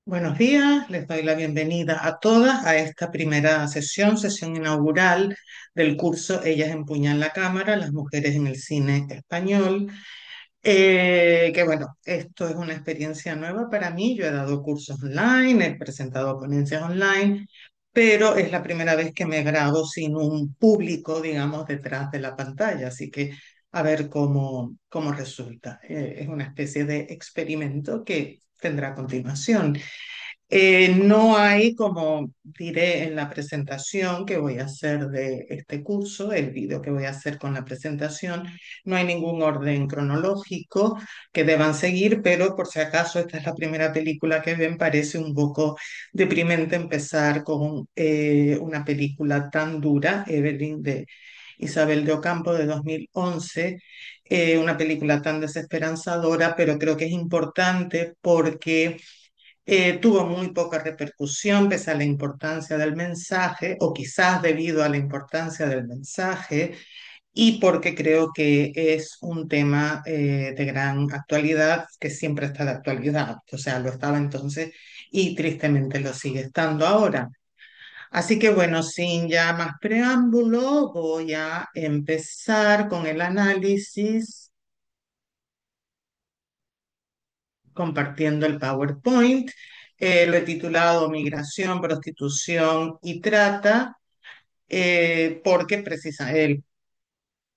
Buenos días, les doy la bienvenida a todas a esta primera sesión inaugural del curso Ellas empuñan la cámara, las mujeres en el cine español. Que bueno, esto es una experiencia nueva para mí. Yo he dado cursos online, he presentado ponencias online, pero es la primera vez que me grabo sin un público, digamos, detrás de la pantalla. Así que a ver cómo resulta. Es una especie de experimento que tendrá continuación. No hay, como diré en la presentación que voy a hacer de este curso, el vídeo que voy a hacer con la presentación, no hay ningún orden cronológico que deban seguir, pero por si acaso esta es la primera película que ven, parece un poco deprimente empezar con una película tan dura, Evelyn de Isabel de Ocampo de 2011, una película tan desesperanzadora, pero creo que es importante porque tuvo muy poca repercusión pese a la importancia del mensaje, o quizás debido a la importancia del mensaje, y porque creo que es un tema de gran actualidad, que siempre está de actualidad, o sea, lo estaba entonces y tristemente lo sigue estando ahora. Así que bueno, sin ya más preámbulo, voy a empezar con el análisis compartiendo el PowerPoint. Lo he titulado Migración, Prostitución y Trata, porque el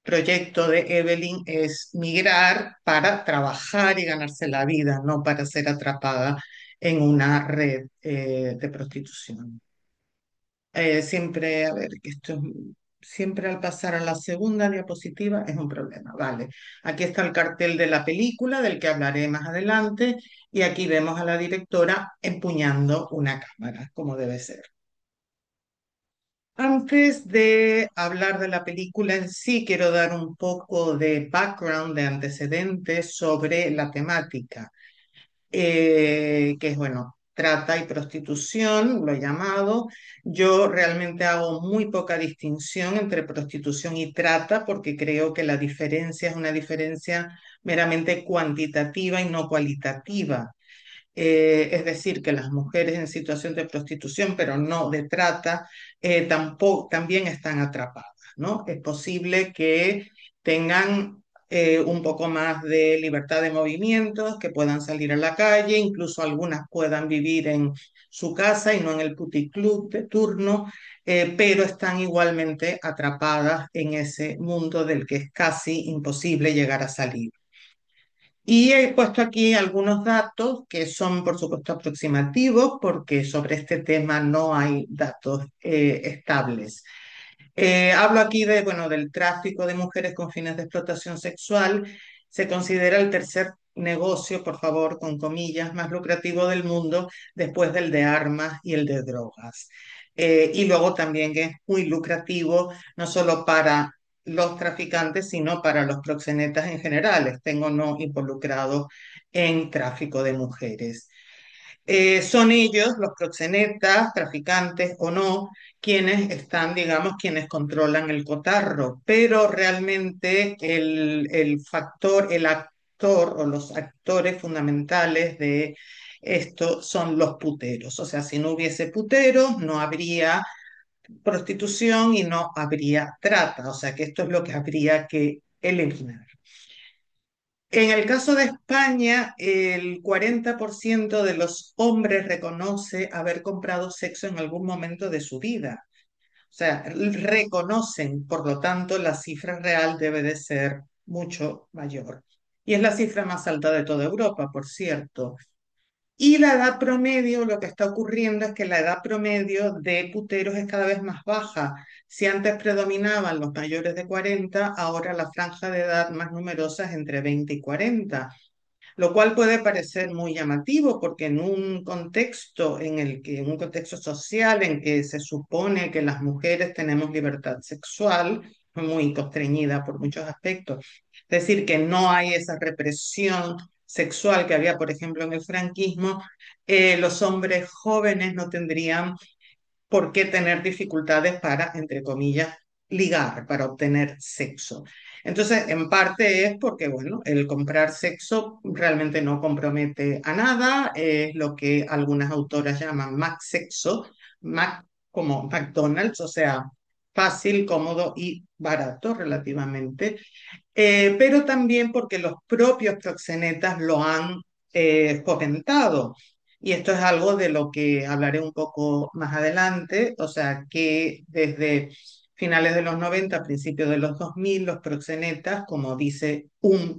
proyecto de Evelyn es migrar para trabajar y ganarse la vida, no para ser atrapada en una red de prostitución. Siempre, a ver, que esto siempre al pasar a la segunda diapositiva es un problema. Vale, aquí está el cartel de la película del que hablaré más adelante y aquí vemos a la directora empuñando una cámara, como debe ser. Antes de hablar de la película en sí, quiero dar un poco de background, de antecedentes sobre la temática. Que es, bueno, trata y prostitución, lo he llamado. Yo realmente hago muy poca distinción entre prostitución y trata porque creo que la diferencia es una diferencia meramente cuantitativa y no cualitativa. Es decir, que las mujeres en situación de prostitución, pero no de trata, tampoco, también están atrapadas, ¿no? Es posible que tengan un poco más de libertad de movimientos, que puedan salir a la calle, incluso algunas puedan vivir en su casa y no en el puticlub de turno, pero están igualmente atrapadas en ese mundo del que es casi imposible llegar a salir. Y he puesto aquí algunos datos que son, por supuesto, aproximativos, porque sobre este tema no hay datos estables. Hablo aquí de, bueno, del tráfico de mujeres con fines de explotación sexual. Se considera el tercer negocio, por favor, con comillas, más lucrativo del mundo después del de armas y el de drogas. Y luego también que es muy lucrativo, no solo para los traficantes, sino para los proxenetas en general, estén o no involucrados en tráfico de mujeres. Son ellos, los proxenetas, traficantes o no, quienes están, digamos, quienes controlan el cotarro, pero realmente el factor, el actor o los actores fundamentales de esto son los puteros. O sea, si no hubiese puteros, no habría prostitución y no habría trata. O sea, que esto es lo que habría que eliminar. En el caso de España, el 40% de los hombres reconoce haber comprado sexo en algún momento de su vida. O sea, reconocen, por lo tanto, la cifra real debe de ser mucho mayor. Y es la cifra más alta de toda Europa, por cierto. Y la edad promedio, lo que está ocurriendo es que la edad promedio de puteros es cada vez más baja. Si antes predominaban los mayores de 40, ahora la franja de edad más numerosa es entre 20 y 40, lo cual puede parecer muy llamativo porque en un contexto en un contexto social en que se supone que las mujeres tenemos libertad sexual, muy constreñida por muchos aspectos, es decir, que no hay esa represión sexual que había, por ejemplo, en el franquismo, los hombres jóvenes no tendrían por qué tener dificultades para, entre comillas, ligar, para obtener sexo. Entonces, en parte es porque, bueno, el comprar sexo realmente no compromete a nada, es lo que algunas autoras llaman Mac sexo, Mac como McDonald's, o sea, fácil, cómodo y barato relativamente. Pero también porque los propios proxenetas lo han fomentado. Y esto es algo de lo que hablaré un poco más adelante, o sea que desde finales de los 90, principios de los 2000, los proxenetas, como dice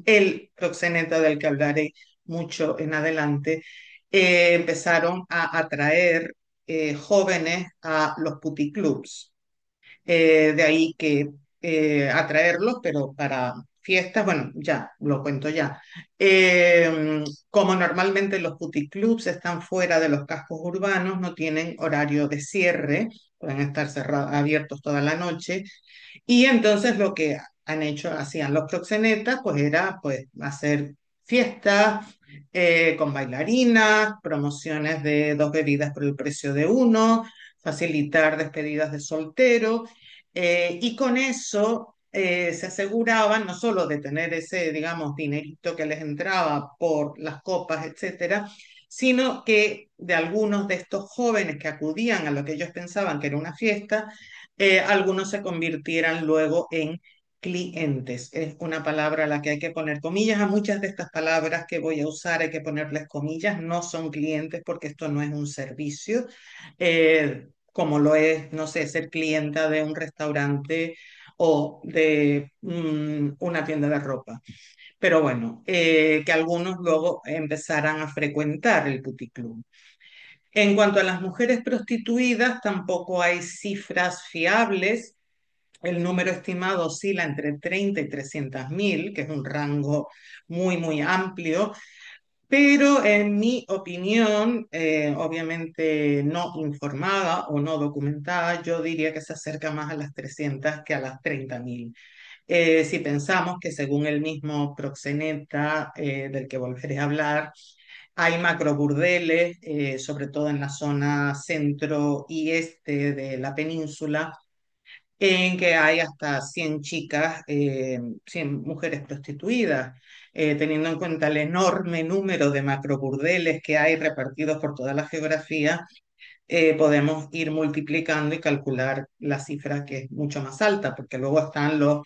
el proxeneta del que hablaré mucho en adelante, empezaron a atraer jóvenes a los puticlubs. De ahí que atraerlos, pero para fiestas, bueno, ya, lo cuento ya. Como normalmente los puticlubs están fuera de los cascos urbanos, no tienen horario de cierre, pueden estar abiertos toda la noche, y entonces lo que hacían los proxenetas, pues era pues hacer fiestas con bailarinas, promociones de dos bebidas por el precio de uno, facilitar despedidas de soltero, y con eso se aseguraban no solo de tener ese, digamos, dinerito que les entraba por las copas, etcétera, sino que de algunos de estos jóvenes que acudían a lo que ellos pensaban que era una fiesta, algunos se convirtieran luego en clientes. Es una palabra a la que hay que poner comillas. A muchas de estas palabras que voy a usar hay que ponerles comillas. No son clientes porque esto no es un servicio, como lo es, no sé, ser clienta de un restaurante o de una tienda de ropa. Pero bueno, que algunos luego empezaran a frecuentar el puticlub. En cuanto a las mujeres prostituidas, tampoco hay cifras fiables. El número estimado oscila entre 30 y 300.000, que es un rango muy, muy amplio, pero en mi opinión, obviamente no informada o no documentada, yo diría que se acerca más a las 300 que a las 30.000. Si pensamos que según el mismo proxeneta del que volveré a hablar, hay macroburdeles, sobre todo en la zona centro y este de la península, en que hay hasta 100 chicas, 100 mujeres prostituidas, teniendo en cuenta el enorme número de macroburdeles que hay repartidos por toda la geografía, podemos ir multiplicando y calcular la cifra que es mucho más alta, porque luego están los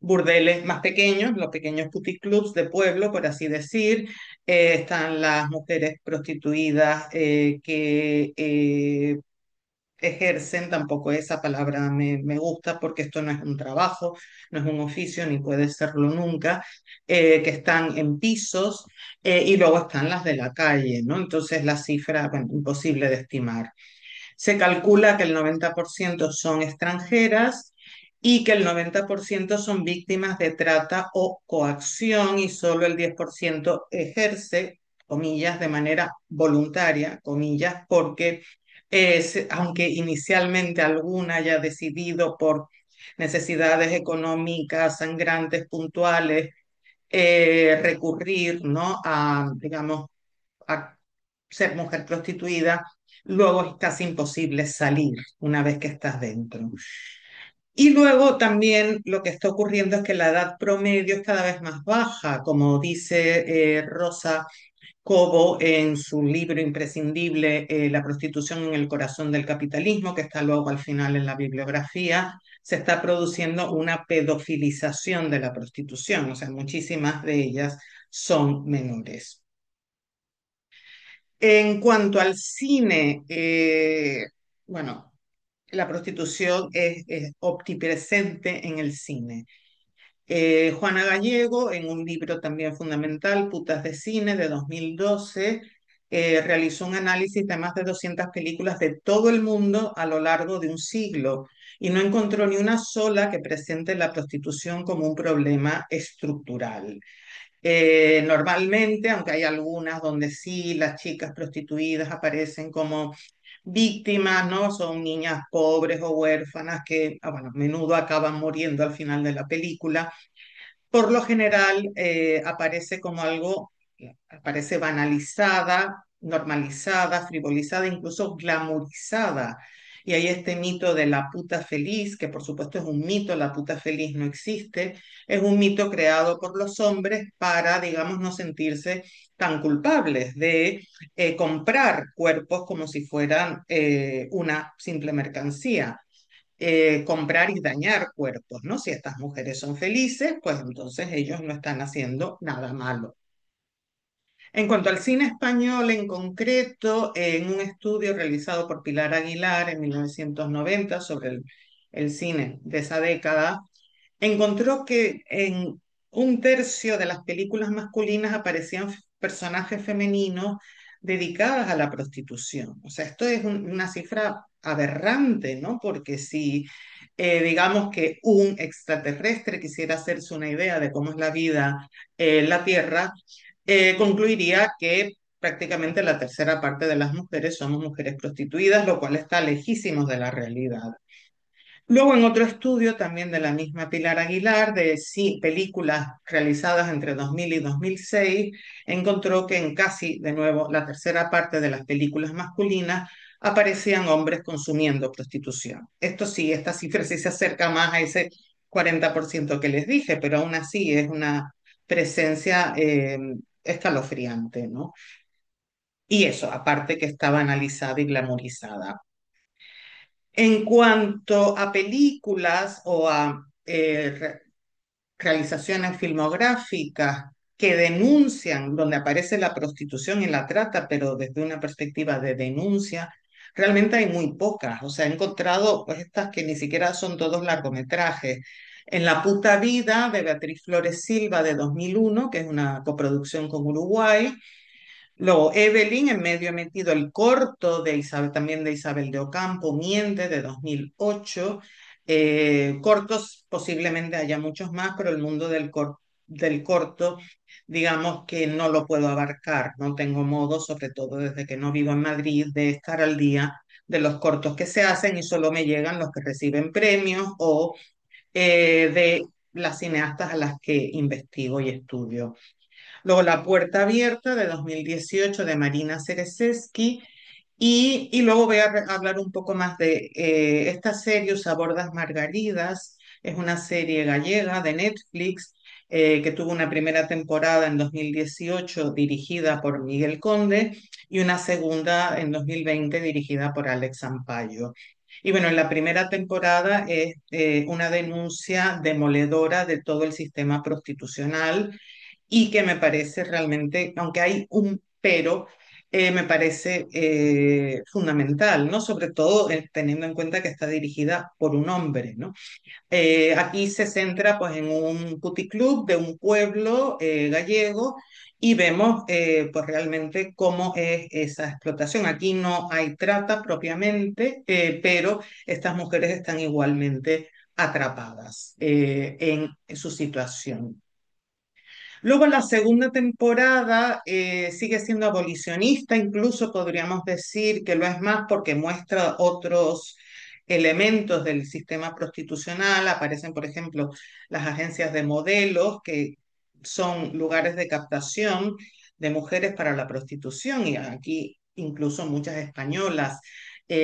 burdeles más pequeños, los pequeños puticlubs de pueblo, por así decir, están las mujeres prostituidas que ejercen, tampoco esa palabra me gusta porque esto no es un trabajo, no es un oficio ni puede serlo nunca, que están en pisos, y luego están las de la calle, ¿no? Entonces la cifra, bueno, imposible de estimar. Se calcula que el 90% son extranjeras y que el 90% son víctimas de trata o coacción y solo el 10% ejerce, comillas, de manera voluntaria, comillas, porque aunque inicialmente alguna haya decidido por necesidades económicas sangrantes, puntuales, recurrir, ¿no? A, digamos, a ser mujer prostituida, luego es casi imposible salir una vez que estás dentro. Y luego también lo que está ocurriendo es que la edad promedio es cada vez más baja, como dice Rosa Cobo en su libro imprescindible, La prostitución en el corazón del capitalismo, que está luego al final en la bibliografía. Se está produciendo una pedofilización de la prostitución, o sea, muchísimas de ellas son menores. En cuanto al cine, bueno, la prostitución es omnipresente en el cine. Juana Gallego, en un libro también fundamental, Putas de Cine, de 2012, realizó un análisis de más de 200 películas de todo el mundo a lo largo de un siglo y no encontró ni una sola que presente la prostitución como un problema estructural. Normalmente, aunque hay algunas donde sí las chicas prostituidas aparecen como víctimas, ¿no? Son niñas pobres o huérfanas que, bueno, a menudo acaban muriendo al final de la película. Por lo general, aparece como algo, aparece banalizada, normalizada, frivolizada, incluso glamorizada. y hay este mito de la puta feliz, que por supuesto es un mito, la puta feliz no existe, es un mito creado por los hombres para, digamos, no sentirse tan culpables de comprar cuerpos como si fueran una simple mercancía. Comprar y dañar cuerpos, ¿no? Si estas mujeres son felices, pues entonces ellos no están haciendo nada malo. En cuanto al cine español en concreto, en un estudio realizado por Pilar Aguilar en 1990 sobre el cine de esa década, encontró que en un tercio de las películas masculinas aparecían personajes femeninos dedicadas a la prostitución. O sea, esto es una cifra aberrante, ¿no? Porque si digamos que un extraterrestre quisiera hacerse una idea de cómo es la vida en la Tierra, concluiría que prácticamente la tercera parte de las mujeres somos mujeres prostituidas, lo cual está lejísimos de la realidad. Luego, en otro estudio también de la misma Pilar Aguilar, de sí, películas realizadas entre 2000 y 2006, encontró que en casi, de nuevo, la tercera parte de las películas masculinas aparecían hombres consumiendo prostitución. Esto sí, esta cifra sí se acerca más a ese 40% que les dije, pero aún así es una presencia escalofriante, ¿no? Y eso, aparte que estaba analizada y glamorizada. En cuanto a películas o a realizaciones filmográficas que denuncian, donde aparece la prostitución y la trata, pero desde una perspectiva de denuncia, realmente hay muy pocas. O sea, he encontrado pues estas que ni siquiera son todos largometrajes. En La puta vida de Beatriz Flores Silva de 2001, que es una coproducción con Uruguay. Luego, Evelyn, en medio he metido el corto de Isabel, también de Isabel de Ocampo, Miente, de 2008. Cortos, posiblemente haya muchos más, pero el mundo del corto, digamos que no lo puedo abarcar. No tengo modo, sobre todo desde que no vivo en Madrid, de estar al día de los cortos que se hacen y solo me llegan los que reciben premios o de las cineastas a las que investigo y estudio. Luego La puerta abierta de 2018 de Marina Cerezeski. Y luego voy a hablar un poco más de esta serie, Usa bordas margaridas. Es una serie gallega de Netflix que tuvo una primera temporada en 2018 dirigida por Miguel Conde y una segunda en 2020 dirigida por Alex Ampayo. Y bueno, en la primera temporada es una denuncia demoledora de todo el sistema prostitucional y que me parece realmente, aunque hay un pero, me parece fundamental, ¿no? Sobre todo teniendo en cuenta que está dirigida por un hombre, ¿no? Aquí se centra pues en un puticlub de un pueblo gallego y vemos pues realmente cómo es esa explotación. Aquí no hay trata propiamente, pero estas mujeres están igualmente atrapadas en su situación. Luego la segunda temporada sigue siendo abolicionista, incluso podríamos decir que lo es más porque muestra otros elementos del sistema prostitucional. Aparecen, por ejemplo, las agencias de modelos, que son lugares de captación de mujeres para la prostitución, y aquí incluso muchas españolas.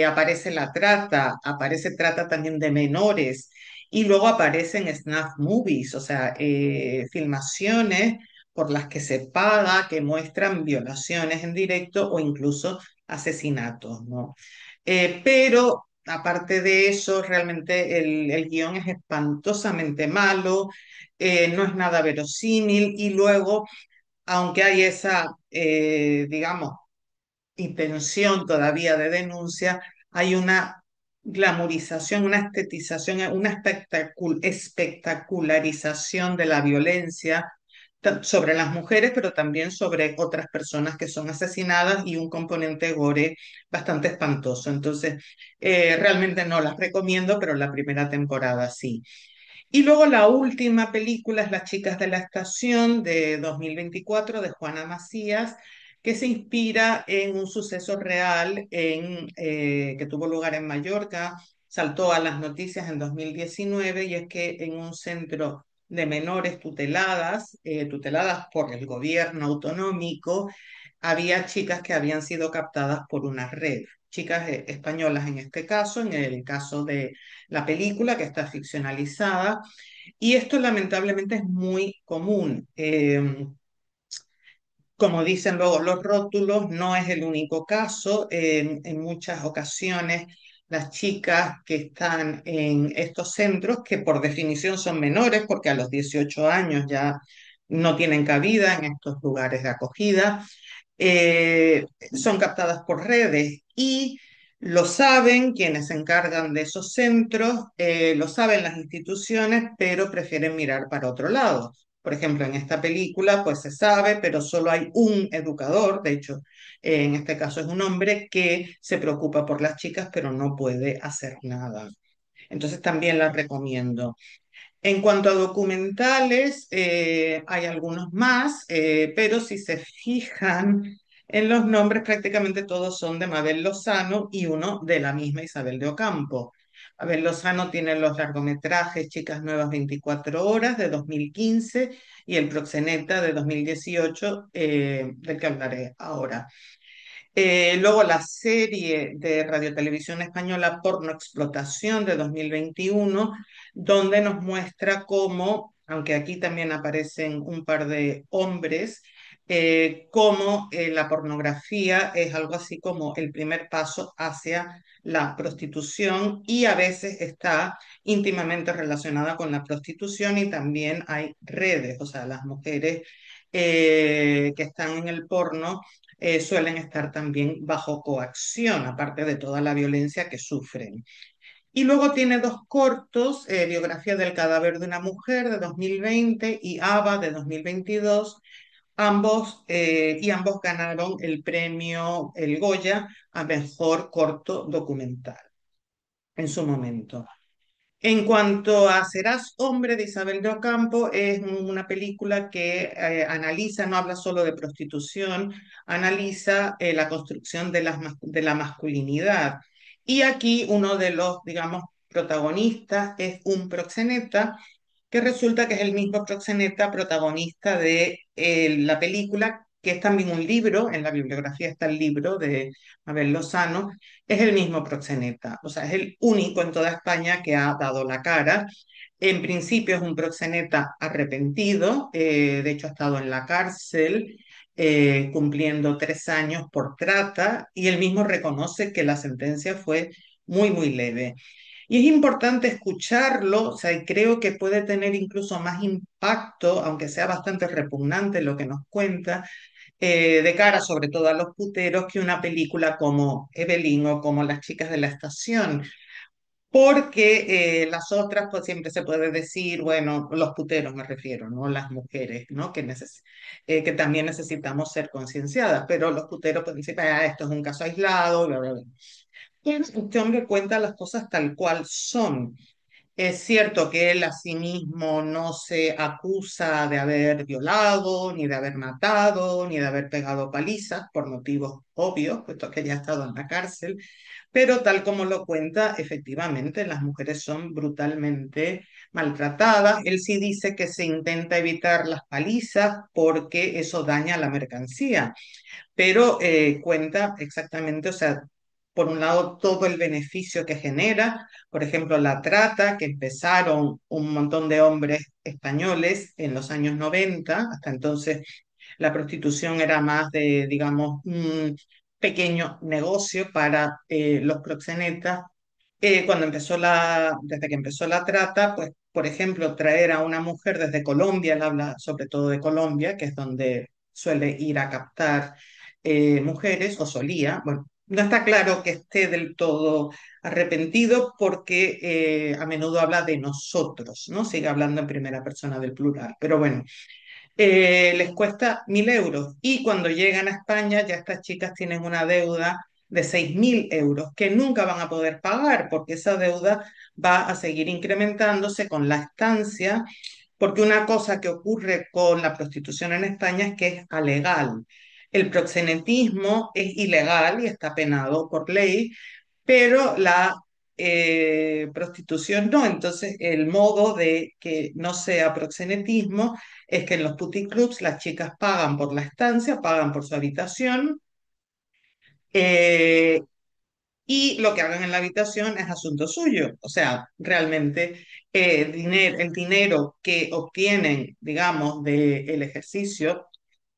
Aparece la trata, aparece trata también de menores y luego aparecen snuff movies, o sea, filmaciones por las que se paga, que muestran violaciones en directo o incluso asesinatos, ¿no? Pero aparte de eso, realmente el guión es espantosamente malo, no es nada verosímil y luego, aunque hay esa, digamos, intención todavía de denuncia, hay una glamorización, una estetización, una espectacularización de la violencia sobre las mujeres, pero también sobre otras personas que son asesinadas y un componente gore bastante espantoso. Entonces, realmente no las recomiendo, pero la primera temporada sí. Y luego la última película es Las chicas de la estación de 2024 de Juana Macías, que se inspira en un suceso real que tuvo lugar en Mallorca, saltó a las noticias en 2019 y es que en un centro de menores tuteladas por el gobierno autonómico, había chicas que habían sido captadas por una red. chicas españolas en este caso, en el caso de la película que está ficcionalizada. Y esto lamentablemente es muy común. Como dicen luego los rótulos, no es el único caso. En muchas ocasiones, las chicas que están en estos centros, que por definición son menores, porque a los 18 años ya no tienen cabida en estos lugares de acogida, son captadas por redes y lo saben quienes se encargan de esos centros, lo saben las instituciones, pero prefieren mirar para otro lado. Por ejemplo, en esta película, pues se sabe, pero solo hay un educador, de hecho, en este caso es un hombre que se preocupa por las chicas, pero no puede hacer nada. Entonces también la recomiendo. En cuanto a documentales, hay algunos más, pero si se fijan en los nombres, prácticamente todos son de Mabel Lozano y uno de la misma Isabel de Ocampo. Mabel Lozano tiene los largometrajes Chicas Nuevas 24 Horas de 2015 y El Proxeneta de 2018, del que hablaré ahora. Luego la serie de Radiotelevisión Española Porno Explotación de 2021, donde nos muestra cómo, aunque aquí también aparecen un par de hombres, cómo la pornografía es algo así como el primer paso hacia la prostitución y a veces está íntimamente relacionada con la prostitución y también hay redes, o sea, las mujeres que están en el porno suelen estar también bajo coacción, aparte de toda la violencia que sufren. Y luego tiene dos cortos, Biografía del cadáver de una mujer de 2020 y Ava de 2022, ambos ganaron el premio El Goya a mejor corto documental en su momento. En cuanto a Serás hombre de Isabel de Ocampo, es una película que analiza, no habla solo de prostitución, analiza la construcción de la masculinidad. Y aquí uno de los, digamos, protagonistas es un proxeneta que resulta que es el mismo proxeneta protagonista de la película, que es también un libro, en la bibliografía está el libro de Abel Lozano, es el mismo proxeneta, o sea, es el único en toda España que ha dado la cara. En principio es un proxeneta arrepentido, de hecho ha estado en la cárcel cumpliendo 3 años por trata y él mismo reconoce que la sentencia fue muy, muy leve. Y es importante escucharlo, o sea, y creo que puede tener incluso más impacto, aunque sea bastante repugnante lo que nos cuenta, de cara sobre todo a los puteros, que una película como Evelyn o como Las chicas de la estación, porque las otras, pues siempre se puede decir, bueno, los puteros me refiero, no las mujeres, ¿no? Que también necesitamos ser concienciadas, pero los puteros pueden decir, ah, esto es un caso aislado, bla, bla, bla. Este hombre cuenta las cosas tal cual son. Es cierto que él a sí mismo no se acusa de haber violado, ni de haber matado, ni de haber pegado palizas, por motivos obvios, puesto que ya ha estado en la cárcel, pero tal como lo cuenta, efectivamente, las mujeres son brutalmente maltratadas. Él sí dice que se intenta evitar las palizas porque eso daña la mercancía, pero cuenta exactamente, o sea, por un lado, todo el beneficio que genera, por ejemplo, la trata, que empezaron un montón de hombres españoles en los años 90, hasta entonces la prostitución era más de, digamos, un pequeño negocio para los proxenetas. Desde que empezó la trata, pues, por ejemplo, traer a una mujer desde Colombia, él habla sobre todo de Colombia, que es donde suele ir a captar mujeres, o solía, bueno, no está claro que esté del todo arrepentido porque a menudo habla de nosotros, ¿no? Sigue hablando en primera persona del plural, pero bueno, les cuesta 1.000 euros y cuando llegan a España ya estas chicas tienen una deuda de 6.000 euros que nunca van a poder pagar porque esa deuda va a seguir incrementándose con la estancia, porque una cosa que ocurre con la prostitución en España es que es alegal. El proxenetismo es ilegal y está penado por ley, pero la prostitución no. Entonces, el modo de que no sea proxenetismo es que en los puticlubs las chicas pagan por la estancia, pagan por su habitación, eh, y lo que hagan en la habitación es asunto suyo. O sea, realmente el dinero que obtienen, digamos, del ejercicio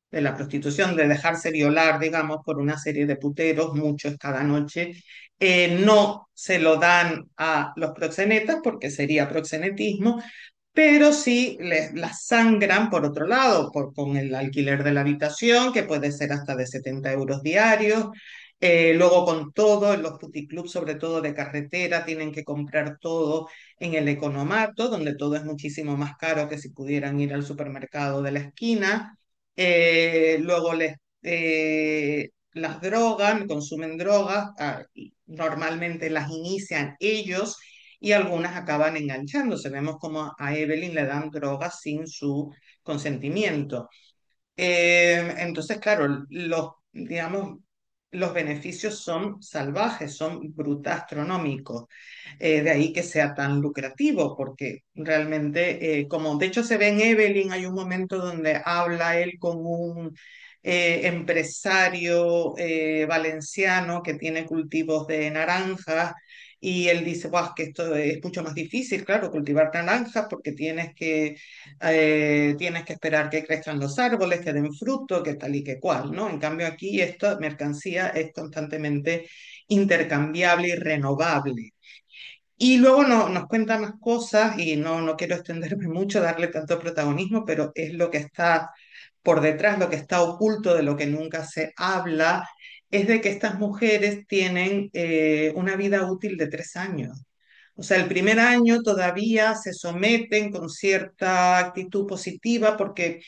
de la prostitución, de dejarse violar, digamos, por una serie de puteros, muchos cada noche, no se lo dan a los proxenetas porque sería proxenetismo, pero sí las sangran por otro lado, con el alquiler de la habitación, que puede ser hasta de 70 euros diarios. Luego con todo, en los puticlubs, sobre todo de carretera, tienen que comprar todo en el economato, donde todo es muchísimo más caro que si pudieran ir al supermercado de la esquina. Luego las drogan, consumen drogas, y normalmente las inician ellos y algunas acaban enganchándose. Vemos como a Evelyn le dan drogas sin su consentimiento. Entonces, claro, digamos, los beneficios son salvajes, son astronómicos. De ahí que sea tan lucrativo, porque realmente, como de hecho se ve en Evelyn, hay un momento donde habla él con un empresario valenciano que tiene cultivos de naranjas. Y él dice, "Buah, que esto es mucho más difícil, claro, cultivar naranjas porque tienes que esperar que crezcan los árboles, que den fruto, que tal y que cual, ¿no? En cambio aquí esta mercancía es constantemente intercambiable y renovable. Y luego nos cuenta más cosas y no quiero extenderme mucho, darle tanto protagonismo, pero es lo que está por detrás, lo que está oculto, de lo que nunca se habla, es de que estas mujeres tienen una vida útil de 3 años. O sea, el primer año todavía se someten con cierta actitud positiva porque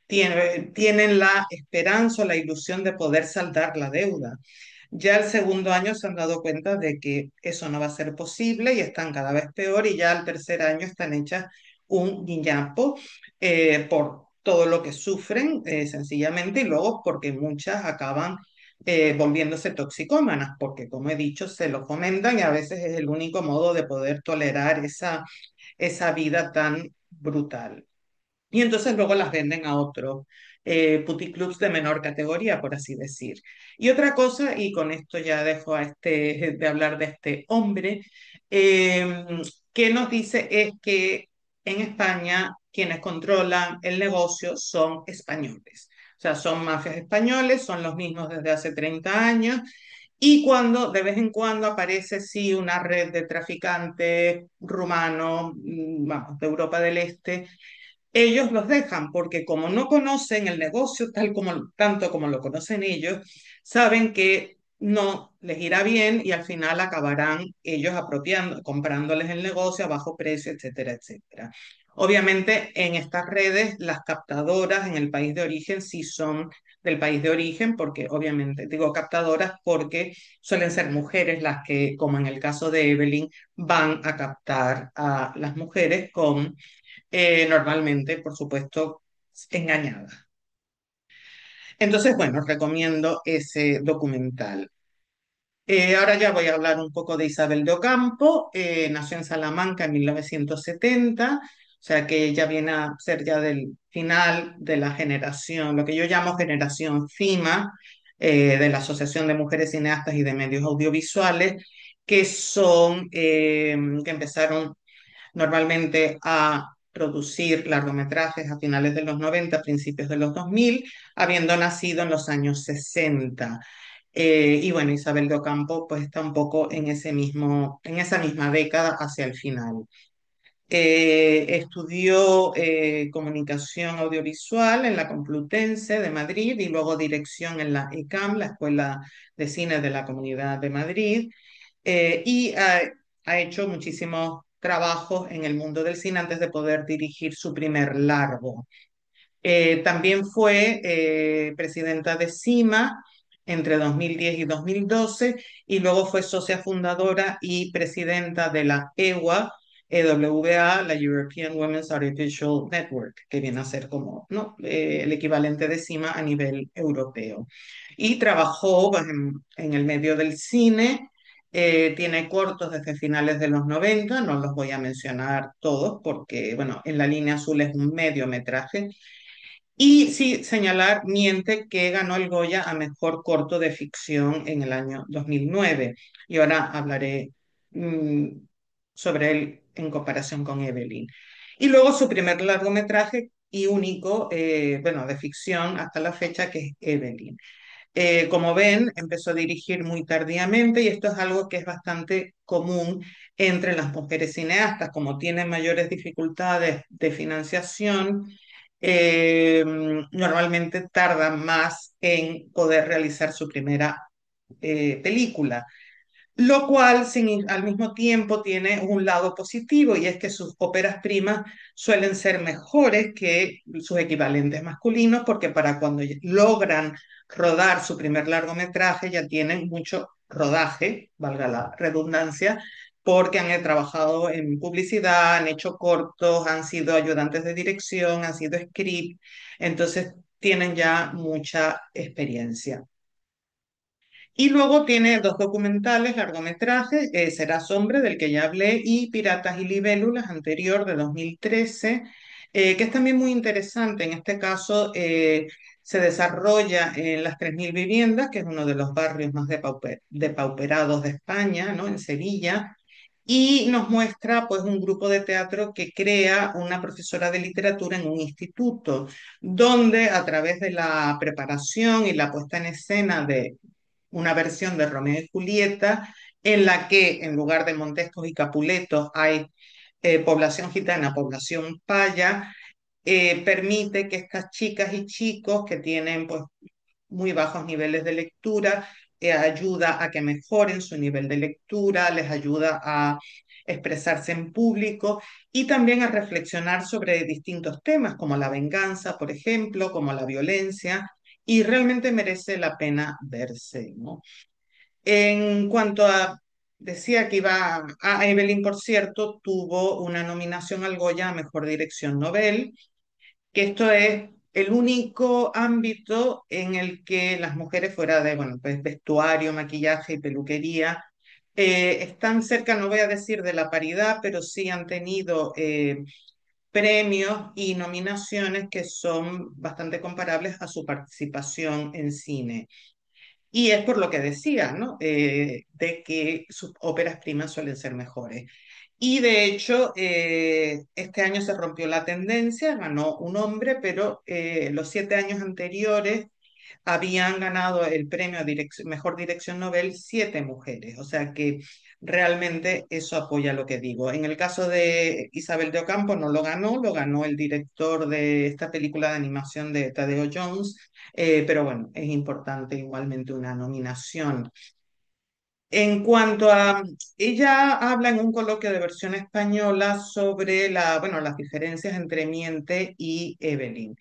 tienen la esperanza o la ilusión de poder saldar la deuda. Ya el segundo año se han dado cuenta de que eso no va a ser posible y están cada vez peor, y ya el tercer año están hechas un guiñapo por todo lo que sufren sencillamente, y luego porque muchas acaban volviéndose toxicómanas porque, como he dicho, se lo fomentan y a veces es el único modo de poder tolerar esa vida tan brutal. Y entonces luego las venden a otros puticlubs de menor categoría, por así decir. Y otra cosa, y con esto ya dejo de hablar de este hombre, eh, que nos dice es que en España quienes controlan el negocio son españoles. O sea, son mafias españoles, son los mismos desde hace 30 años. Y cuando de vez en cuando aparece, sí, una red de traficantes rumanos, vamos, de Europa del Este, ellos los dejan porque como no conocen el negocio tanto como lo conocen ellos, saben que no les irá bien y al final acabarán ellos comprándoles el negocio a bajo precio, etcétera, etcétera. Obviamente en estas redes las captadoras en el país de origen sí son del país de origen, porque obviamente digo captadoras porque suelen ser mujeres las que, como en el caso de Evelyn, van a captar a las mujeres normalmente, por supuesto, engañada. Entonces, bueno, recomiendo ese documental. Ahora ya voy a hablar un poco de Isabel de Ocampo. Nació en Salamanca en 1970, o sea que ella viene a ser ya del final de la generación, lo que yo llamo generación CIMA, de la Asociación de Mujeres Cineastas y de Medios Audiovisuales, que empezaron normalmente a producir largometrajes a finales de los 90, principios de los 2000, habiendo nacido en los años 60. Y bueno, Isabel de Ocampo pues está un poco en esa misma década hacia el final. Estudió comunicación audiovisual en la Complutense de Madrid y luego dirección en la ECAM, la Escuela de Cine de la Comunidad de Madrid, y ha hecho muchísimos trabajos en el mundo del cine antes de poder dirigir su primer largo. También fue presidenta de CIMA entre 2010 y 2012 y luego fue socia fundadora y presidenta de la EWA, EWA, la European Women's Audiovisual Network, que viene a ser como, ¿no? El equivalente de CIMA a nivel europeo. Y trabajó pues, en el medio del cine. Tiene cortos desde finales de los 90, no los voy a mencionar todos porque, bueno, En la línea azul es un mediometraje, Y sí, señalar Miente, que ganó el Goya a mejor corto de ficción en el año 2009. Y ahora hablaré mm, sobre él en comparación con Evelyn. Y luego su primer largometraje y único, bueno, de ficción hasta la fecha, que es Evelyn. Como ven, empezó a dirigir muy tardíamente y esto es algo que es bastante común entre las mujeres cineastas, como tienen mayores dificultades de financiación, normalmente tardan más en poder realizar su primera película. Lo cual al mismo tiempo tiene un lado positivo y es que sus óperas primas suelen ser mejores que sus equivalentes masculinos porque para cuando logran rodar su primer largometraje ya tienen mucho rodaje, valga la redundancia, porque han trabajado en publicidad, han hecho cortos, han sido ayudantes de dirección, han sido script, entonces tienen ya mucha experiencia. Y luego tiene dos documentales, largometrajes, Serás hombre, del que ya hablé, y Piratas y Libélulas, anterior, de 2013, que es también muy interesante. En este caso, se desarrolla en las 3.000 viviendas, que es uno de los barrios más depauperados de España, ¿no? En Sevilla, y nos muestra pues un grupo de teatro que crea una profesora de literatura en un instituto, donde a través de la preparación y la puesta en escena de una versión de Romeo y Julieta, en la que en lugar de Montescos y Capuletos hay población gitana, población paya, permite que estas chicas y chicos que tienen pues muy bajos niveles de lectura, ayuda a que mejoren su nivel de lectura, les ayuda a expresarse en público y también a reflexionar sobre distintos temas como la venganza, por ejemplo, como la violencia, y realmente merece la pena verse, ¿no? En cuanto a, decía que iba a Evelyn, por cierto, tuvo una nominación al Goya a Mejor Dirección Nobel, que esto es el único ámbito en el que las mujeres fuera de, bueno, pues vestuario, maquillaje y peluquería, están cerca, no voy a decir de la paridad, pero sí han tenido premios y nominaciones que son bastante comparables a su participación en cine. Y es por lo que decía, ¿no? De que sus óperas primas suelen ser mejores. Y de hecho, este año se rompió la tendencia, ganó un hombre, pero los 7 años anteriores habían ganado el premio a Mejor Dirección Nobel 7 mujeres. O sea que realmente eso apoya lo que digo. En el caso de Isabel de Ocampo no lo ganó el director de esta película de animación de Tadeo Jones, pero bueno, es importante igualmente una nominación. En cuanto a, ella habla en un coloquio de versión española sobre bueno, las diferencias entre Miente y Evelyn.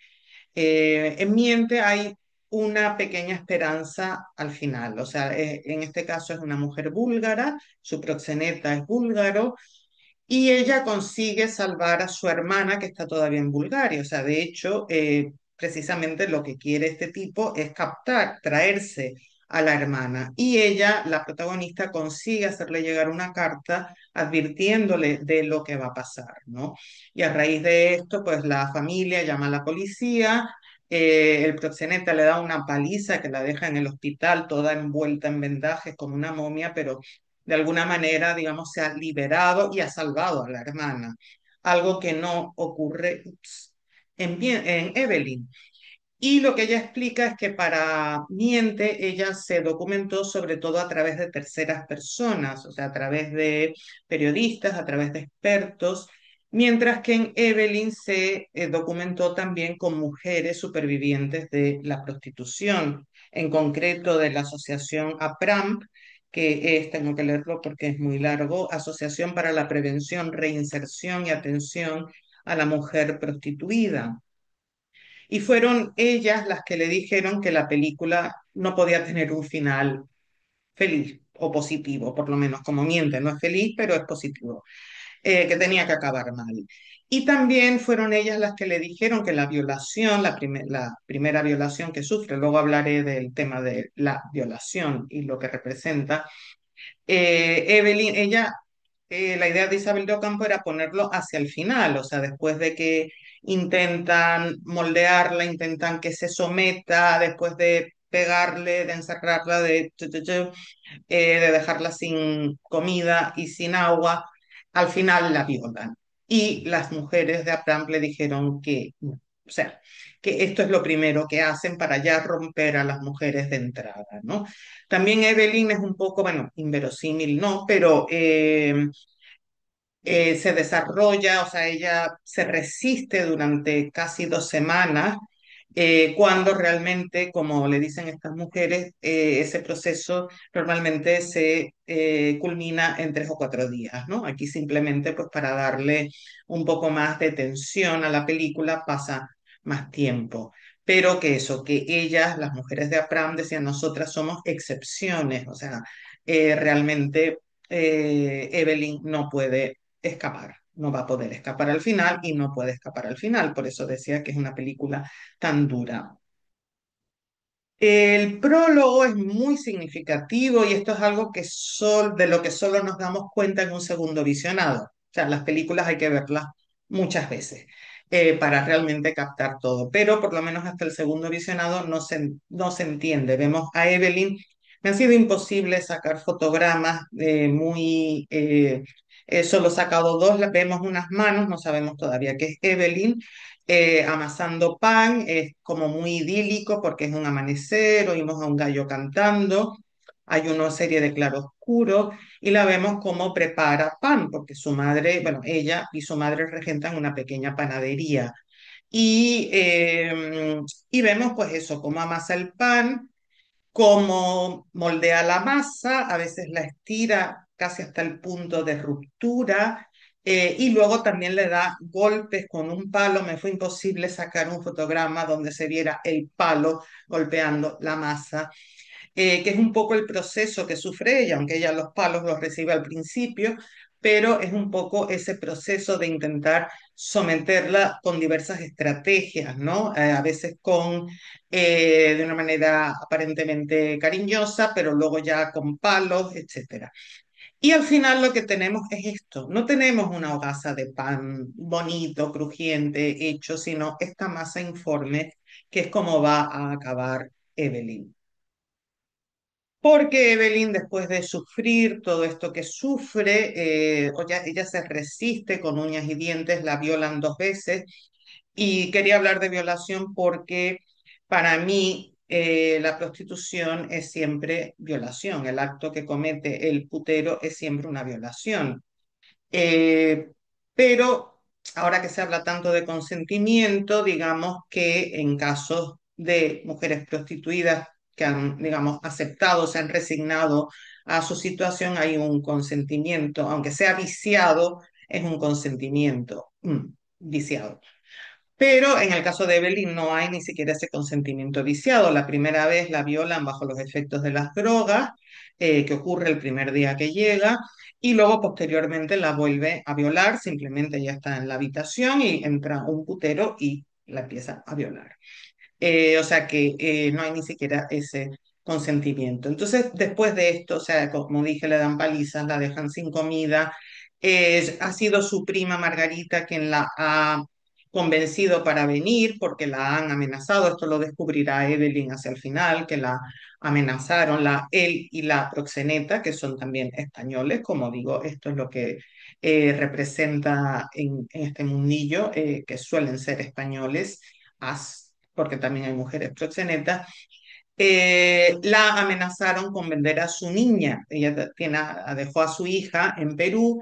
En Miente hay una pequeña esperanza al final, o sea, en este caso es una mujer búlgara, su proxeneta es búlgaro, y ella consigue salvar a su hermana que está todavía en Bulgaria. O sea, de hecho, precisamente lo que quiere este tipo es captar, traerse a la hermana. Y ella, la protagonista, consigue hacerle llegar una carta advirtiéndole de lo que va a pasar, ¿no? Y a raíz de esto, pues la familia llama a la policía. El proxeneta le da una paliza que la deja en el hospital toda envuelta en vendajes como una momia, pero de alguna manera, digamos, se ha liberado y ha salvado a la hermana, algo que no ocurre en Evelyn. Y lo que ella explica es que para Miente ella se documentó sobre todo a través de terceras personas, o sea, a través de periodistas, a través de expertos, mientras que en Evelyn se documentó también con mujeres supervivientes de la prostitución, en concreto de la asociación APRAM, que es, tengo que leerlo porque es muy largo, Asociación para la Prevención, Reinserción y Atención a la Mujer Prostituida. Y fueron ellas las que le dijeron que la película no podía tener un final feliz o positivo, por lo menos como Miente, no es feliz, pero es positivo, que tenía que acabar mal. Y también fueron ellas las que le dijeron que la violación, la primera violación que sufre, luego hablaré del tema de la violación y lo que representa, Evelyn, ella, la idea de Isabel de Ocampo era ponerlo hacia el final, o sea, después de que intentan moldearla, intentan que se someta después de pegarle, de encerrarla, de dejarla sin comida y sin agua. Al final la violan. Y las mujeres de Apram le dijeron que, no, o sea, que esto es lo primero que hacen para ya romper a las mujeres de entrada, ¿no? También Evelyn es un poco, bueno, inverosímil, ¿no? Pero se desarrolla, o sea, ella se resiste durante casi 2 semanas, cuando realmente, como le dicen estas mujeres, ese proceso normalmente se culmina en 3 o 4 días, ¿no? Aquí simplemente, pues para darle un poco más de tensión a la película, pasa más tiempo. Pero que eso, que ellas, las mujeres de Apram, decían, nosotras somos excepciones, o sea, realmente Evelyn no puede escapar, no va a poder escapar al final y no puede escapar al final, por eso decía que es una película tan dura. El prólogo es muy significativo y esto es algo de lo que solo nos damos cuenta en un segundo visionado. O sea, las películas hay que verlas muchas veces para realmente captar todo, pero por lo menos hasta el segundo visionado no se entiende. Vemos a Evelyn, me ha sido imposible sacar fotogramas solo he sacado dos, vemos unas manos, no sabemos todavía qué es Evelyn, amasando pan, es como muy idílico porque es un amanecer, oímos a un gallo cantando, hay una serie de claroscuros y la vemos como prepara pan, porque su madre, bueno, ella y su madre regentan una pequeña panadería. Y vemos pues eso, cómo amasa el pan, cómo moldea la masa, a veces la estira casi hasta el punto de ruptura, y luego también le da golpes con un palo. Me fue imposible sacar un fotograma donde se viera el palo golpeando la masa, que es un poco el proceso que sufre ella, aunque ella los palos los recibe al principio, pero es un poco ese proceso de intentar someterla con diversas estrategias, ¿no? A veces de una manera aparentemente cariñosa, pero luego ya con palos, etcétera. Y al final lo que tenemos es esto, no tenemos una hogaza de pan bonito, crujiente, hecho, sino esta masa informe que es como va a acabar Evelyn. Porque Evelyn, después de sufrir todo esto que sufre, ella se resiste con uñas y dientes, la violan 2 veces. Y quería hablar de violación porque para mí la prostitución es siempre violación. El acto que comete el putero es siempre una violación. Eh, pero ahora que se habla tanto de consentimiento, digamos que en casos de mujeres prostituidas que han, digamos, aceptado, se han resignado a su situación, hay un consentimiento, aunque sea viciado, es un consentimiento viciado. Pero en el caso de Evelyn no hay ni siquiera ese consentimiento viciado. La primera vez la violan bajo los efectos de las drogas, que ocurre el primer día que llega, y luego posteriormente la vuelve a violar, simplemente ya está en la habitación y entra un putero y la empieza a violar. O sea que no hay ni siquiera ese consentimiento. Entonces, después de esto, o sea, como dije, le dan palizas, la dejan sin comida. Ha sido su prima Margarita quien la ha convencido para venir porque la han amenazado. Esto lo descubrirá Evelyn hacia el final, que la amenazaron, él y la proxeneta, que son también españoles. Como digo, esto es lo que representa en este mundillo, que suelen ser españoles, porque también hay mujeres proxenetas. La amenazaron con vender a su niña. Ella dejó a su hija en Perú,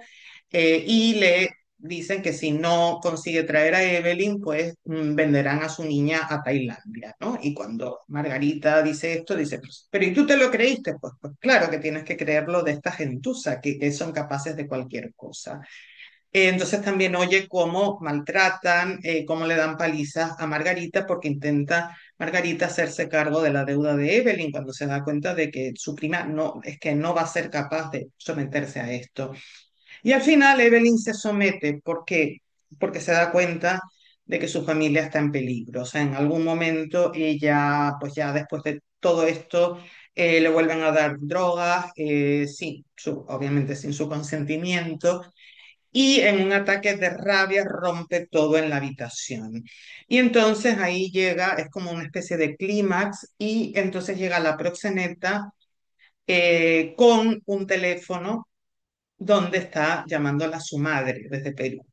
y le dicen que si no consigue traer a Evelyn, pues venderán a su niña a Tailandia, ¿no? Y cuando Margarita dice esto, dice, pues, pero ¿y tú te lo creíste? Pues claro que tienes que creerlo de esta gentuza, que son capaces de cualquier cosa. Entonces también oye cómo maltratan, cómo le dan palizas a Margarita porque intenta Margarita hacerse cargo de la deuda de Evelyn cuando se da cuenta de que su prima no, es que no va a ser capaz de someterse a esto. Y al final Evelyn se somete. ¿Por qué? Porque se da cuenta de que su familia está en peligro. O sea, en algún momento ella, pues ya después de todo esto, le vuelven a dar drogas, sí, obviamente sin su consentimiento, y en un ataque de rabia rompe todo en la habitación. Y entonces ahí llega, es como una especie de clímax, y entonces llega la proxeneta con un teléfono donde está llamándola a su madre desde Perú.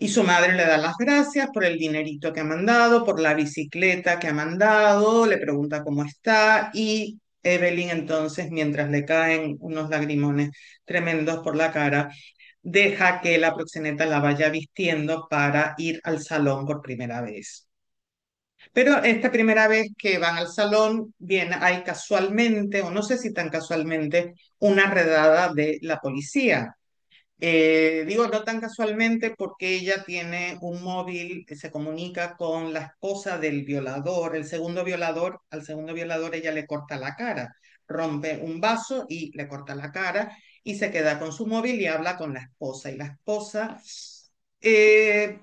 Y su madre le da las gracias por el dinerito que ha mandado, por la bicicleta que ha mandado, le pregunta cómo está y Evelyn entonces, mientras le caen unos lagrimones tremendos por la cara, deja que la proxeneta la vaya vistiendo para ir al salón por primera vez. Pero esta primera vez que van al salón, viene, hay casualmente, o no sé si tan casualmente, una redada de la policía. Digo no tan casualmente porque ella tiene un móvil que se comunica con la esposa del violador, el segundo violador, al segundo violador ella le corta la cara, rompe un vaso y le corta la cara y se queda con su móvil y habla con la esposa. Y la esposa eh,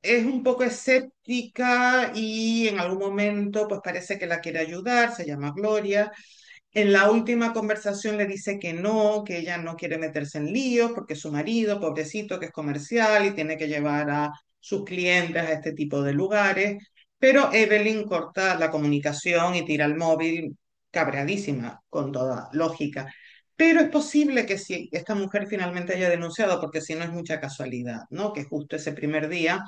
es un poco escéptica y en algún momento pues parece que la quiere ayudar, se llama Gloria. En la última conversación le dice que ella no quiere meterse en líos porque su marido, pobrecito, que es comercial y tiene que llevar a sus clientes a este tipo de lugares, pero Evelyn corta la comunicación y tira el móvil cabreadísima, con toda lógica. Pero es posible que si esta mujer finalmente haya denunciado, porque si no es mucha casualidad, ¿no? Que justo ese primer día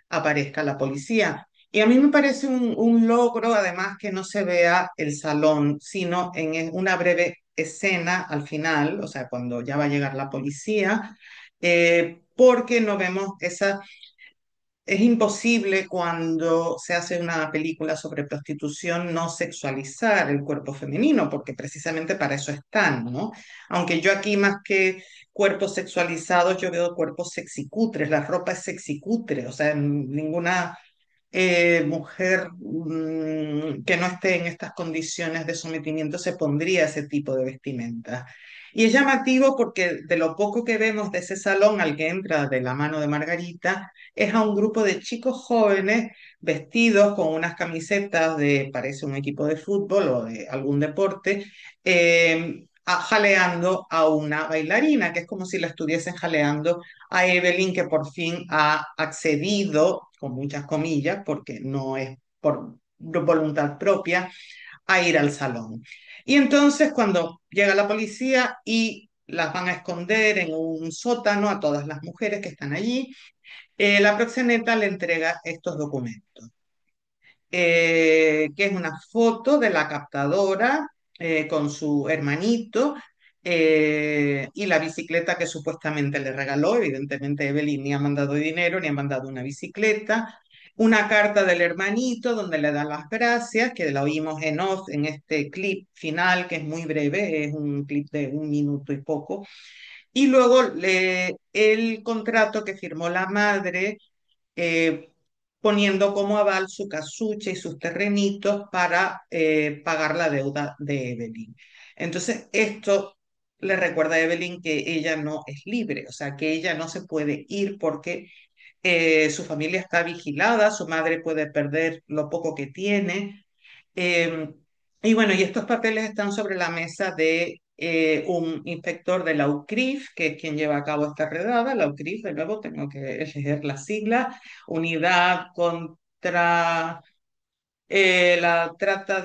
aparezca la policía. Y a mí me parece un logro, además, que no se vea el salón, sino en una breve escena al final, o sea, cuando ya va a llegar la policía, porque no vemos esa... Es imposible cuando se hace una película sobre prostitución no sexualizar el cuerpo femenino, porque precisamente para eso están, ¿no? Aunque yo aquí más que cuerpos sexualizados, yo veo cuerpos sexicutres, la ropa es sexicutre, o sea, ninguna mujer que no esté en estas condiciones de sometimiento se pondría ese tipo de vestimenta. Y es llamativo porque de lo poco que vemos de ese salón al que entra de la mano de Margarita, es a un grupo de chicos jóvenes vestidos con unas camisetas de, parece un equipo de fútbol o de algún deporte, jaleando a una bailarina, que es como si la estuviesen jaleando a Evelyn, que por fin ha accedido, con muchas comillas, porque no es por voluntad propia, a ir al salón. Y entonces cuando llega la policía y las van a esconder en un sótano a todas las mujeres que están allí, la proxeneta le entrega estos documentos, que es una foto de la captadora con su hermanito y la bicicleta que supuestamente le regaló. Evidentemente Evelyn ni ha mandado dinero ni ha mandado una bicicleta. Una carta del hermanito donde le da las gracias, que la oímos en off en este clip final, que es muy breve, es un clip de 1 minuto y poco. Y luego el contrato que firmó la madre eh, poniendo como aval su casucha y sus terrenitos para pagar la deuda de Evelyn. Entonces, esto le recuerda a Evelyn que ella no es libre, o sea, que ella no se puede ir porque su familia está vigilada, su madre puede perder lo poco que tiene. eh, y bueno, y estos papeles están sobre la mesa de un inspector de la UCRIF, que es quien lleva a cabo esta redada. La UCRIF, de nuevo, tengo que leer la sigla, Unidad contra la trata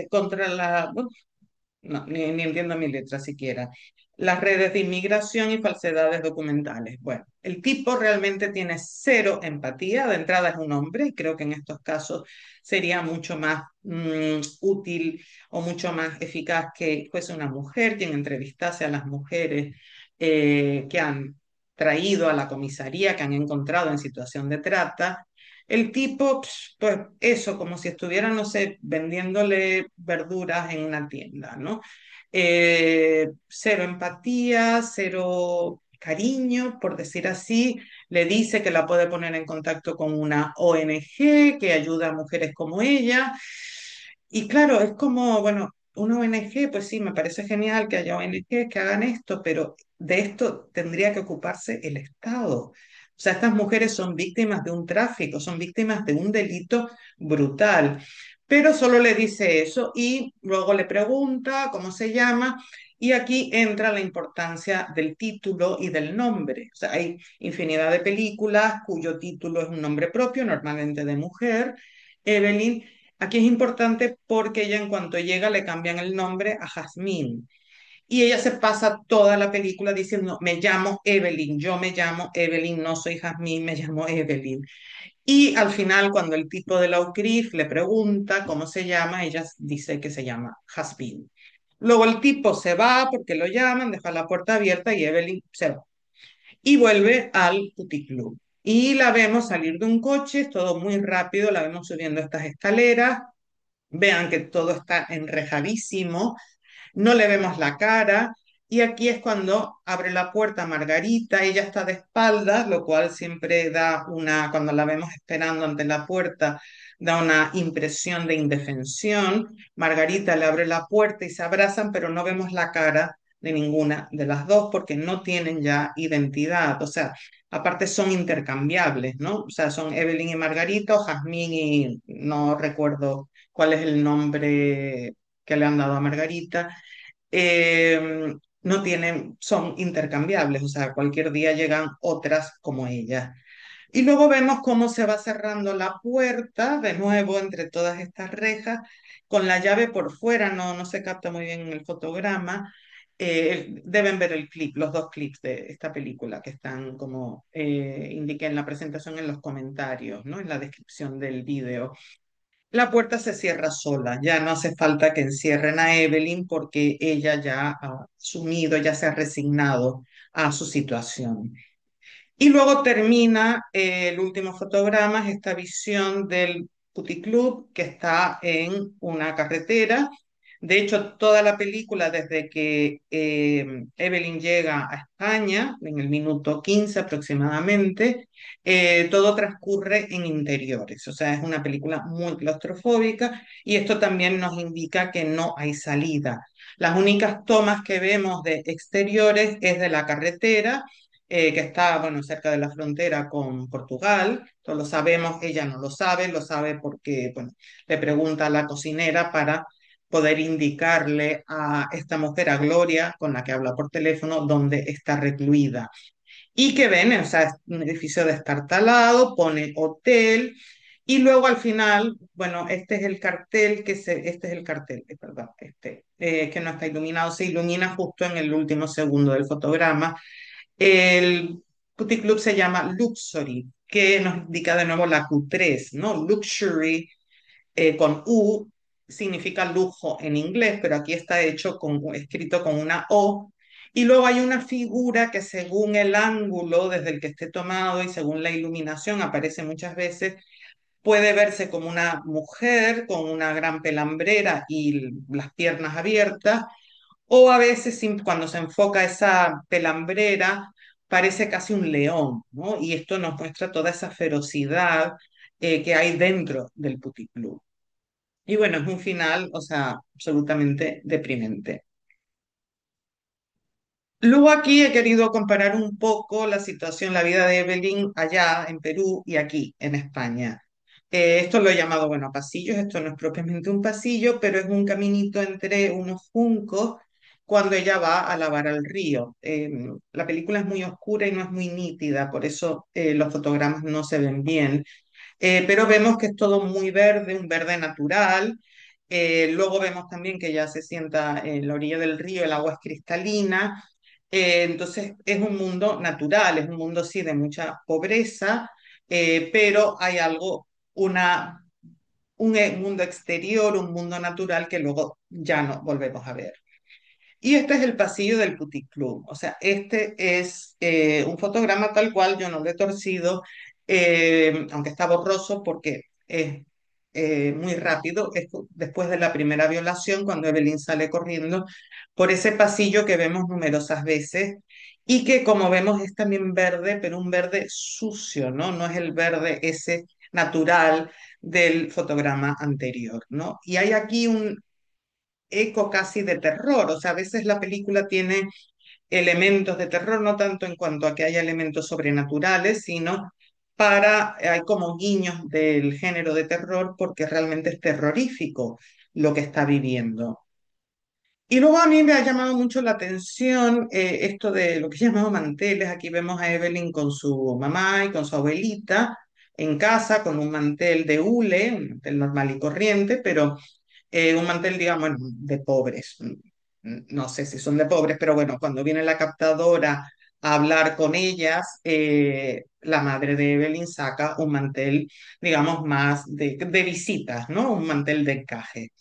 contra la, bueno, no, ni entiendo mi letra siquiera. Las redes de inmigración y falsedades documentales. Bueno, el tipo realmente tiene cero empatía. De entrada es un hombre y creo que en estos casos sería mucho más útil o mucho más eficaz que fuese una mujer quien entrevistase a las mujeres que han traído a la comisaría, que han encontrado en situación de trata. El tipo, pues eso, como si estuviera, no sé, vendiéndole verduras en una tienda, ¿no? Cero empatía, cero cariño, por decir así. Le dice que la puede poner en contacto con una ONG que ayuda a mujeres como ella. Y claro, es como, bueno, una ONG, pues sí, me parece genial que haya ONG que hagan esto, pero de esto tendría que ocuparse el Estado. O sea, estas mujeres son víctimas de un tráfico, son víctimas de un delito brutal. pero solo le dice eso y luego le pregunta cómo se llama y aquí entra la importancia del título y del nombre. O sea, hay infinidad de películas cuyo título es un nombre propio, normalmente de mujer. Evelyn, aquí es importante porque ella en cuanto llega le cambian el nombre a Jasmine. Y ella se pasa toda la película diciendo, me llamo Evelyn, yo me llamo Evelyn, no soy Jasmine, me llamo Evelyn. Y al final, cuando el tipo de la UCRIF le pregunta cómo se llama, ella dice que se llama Jasmine. Luego el tipo se va porque lo llaman, deja la puerta abierta y Evelyn se va. Y vuelve al puticlub. Y la vemos salir de un coche, es todo muy rápido, la vemos subiendo estas escaleras. Vean que todo está enrejadísimo, no le vemos la cara y aquí es cuando abre la puerta Margarita, ella está de espaldas, lo cual siempre da una, cuando la vemos esperando ante la puerta, da una impresión de indefensión. Margarita le abre la puerta y se abrazan, pero no vemos la cara de ninguna de las dos porque no tienen ya identidad, o sea, aparte son intercambiables, ¿no? O sea, son Evelyn y Margarita o Jazmín y no recuerdo cuál es el nombre que le han dado a Margarita, no tienen, son intercambiables, o sea, cualquier día llegan otras como ella. Y luego vemos cómo se va cerrando la puerta, de nuevo, entre todas estas rejas, con la llave por fuera, no se capta muy bien en el fotograma. Deben ver el clip, los dos clips de esta película que están como indiqué en la presentación en los comentarios, ¿no? En la descripción del vídeo. La puerta se cierra sola, ya no hace falta que encierren a Evelyn porque ella ya ha asumido, ya se ha resignado a su situación. Y luego termina el último fotograma, es esta visión del puticlub que está en una carretera. De hecho, toda la película, desde que Evelyn llega a España, en el minuto 15 aproximadamente, todo transcurre en interiores. O sea, es una película muy claustrofóbica y esto también nos indica que no hay salida. Las únicas tomas que vemos de exteriores es de la carretera que está, bueno, cerca de la frontera con Portugal. Esto lo sabemos, ella no lo sabe porque, bueno, le pregunta a la cocinera para poder indicarle a esta mujer, a Gloria, con la que habla por teléfono, dónde está recluida. Y que ven, o sea, es un edificio destartalado, pone hotel, y luego al final, bueno, este es el cartel este es el cartel, perdón, que no está iluminado, se ilumina justo en el último segundo del fotograma. El puticlub se llama Luxury, que nos indica de nuevo la Q3, ¿no? Luxury con U significa lujo en inglés, pero aquí está escrito con una O. Y luego hay una figura que según el ángulo desde el que esté tomado y según la iluminación aparece muchas veces, puede verse como una mujer con una gran pelambrera y las piernas abiertas, o a veces cuando se enfoca esa pelambrera parece casi un león, ¿no? Y esto nos muestra toda esa ferocidad que hay dentro del puticlub. Y bueno, es un final, o sea, absolutamente deprimente. Luego aquí he querido comparar un poco la situación, la vida de Evelyn allá en Perú y aquí en España. Esto lo he llamado, bueno, pasillos, esto no es propiamente un pasillo, pero es un caminito entre unos juncos cuando ella va a lavar al río. La película es muy oscura y no es muy nítida, por eso los fotogramas no se ven bien. Pero vemos que es todo muy verde, un verde natural. Luego vemos también que ya se sienta en la orilla del río, el agua es cristalina. Entonces es un mundo natural, es un mundo sí de mucha pobreza, pero hay algo, un mundo exterior, un mundo natural que luego ya no volvemos a ver. Y este es el pasillo del puticlub. O sea, este es un fotograma tal cual, yo no lo he torcido, aunque está borroso porque es muy rápido. Después de la primera violación, cuando Evelyn sale corriendo por ese pasillo que vemos numerosas veces y que como vemos es también verde, pero un verde sucio, ¿no? No es el verde ese natural del fotograma anterior, ¿no? Y hay aquí un eco casi de terror, o sea, a veces la película tiene elementos de terror, no tanto en cuanto a que haya elementos sobrenaturales, sino hay como guiños del género de terror porque realmente es terrorífico lo que está viviendo. Y luego a mí me ha llamado mucho la atención esto de lo que se llamado manteles. Aquí vemos a Evelyn con su mamá y con su abuelita en casa con un mantel de hule, un mantel normal y corriente, pero un mantel, digamos, bueno, de pobres. No sé si son de pobres, pero bueno, cuando viene la captadora a hablar con ellas, la madre de Evelyn saca un mantel, digamos, más de visitas, ¿no? Un mantel de encaje.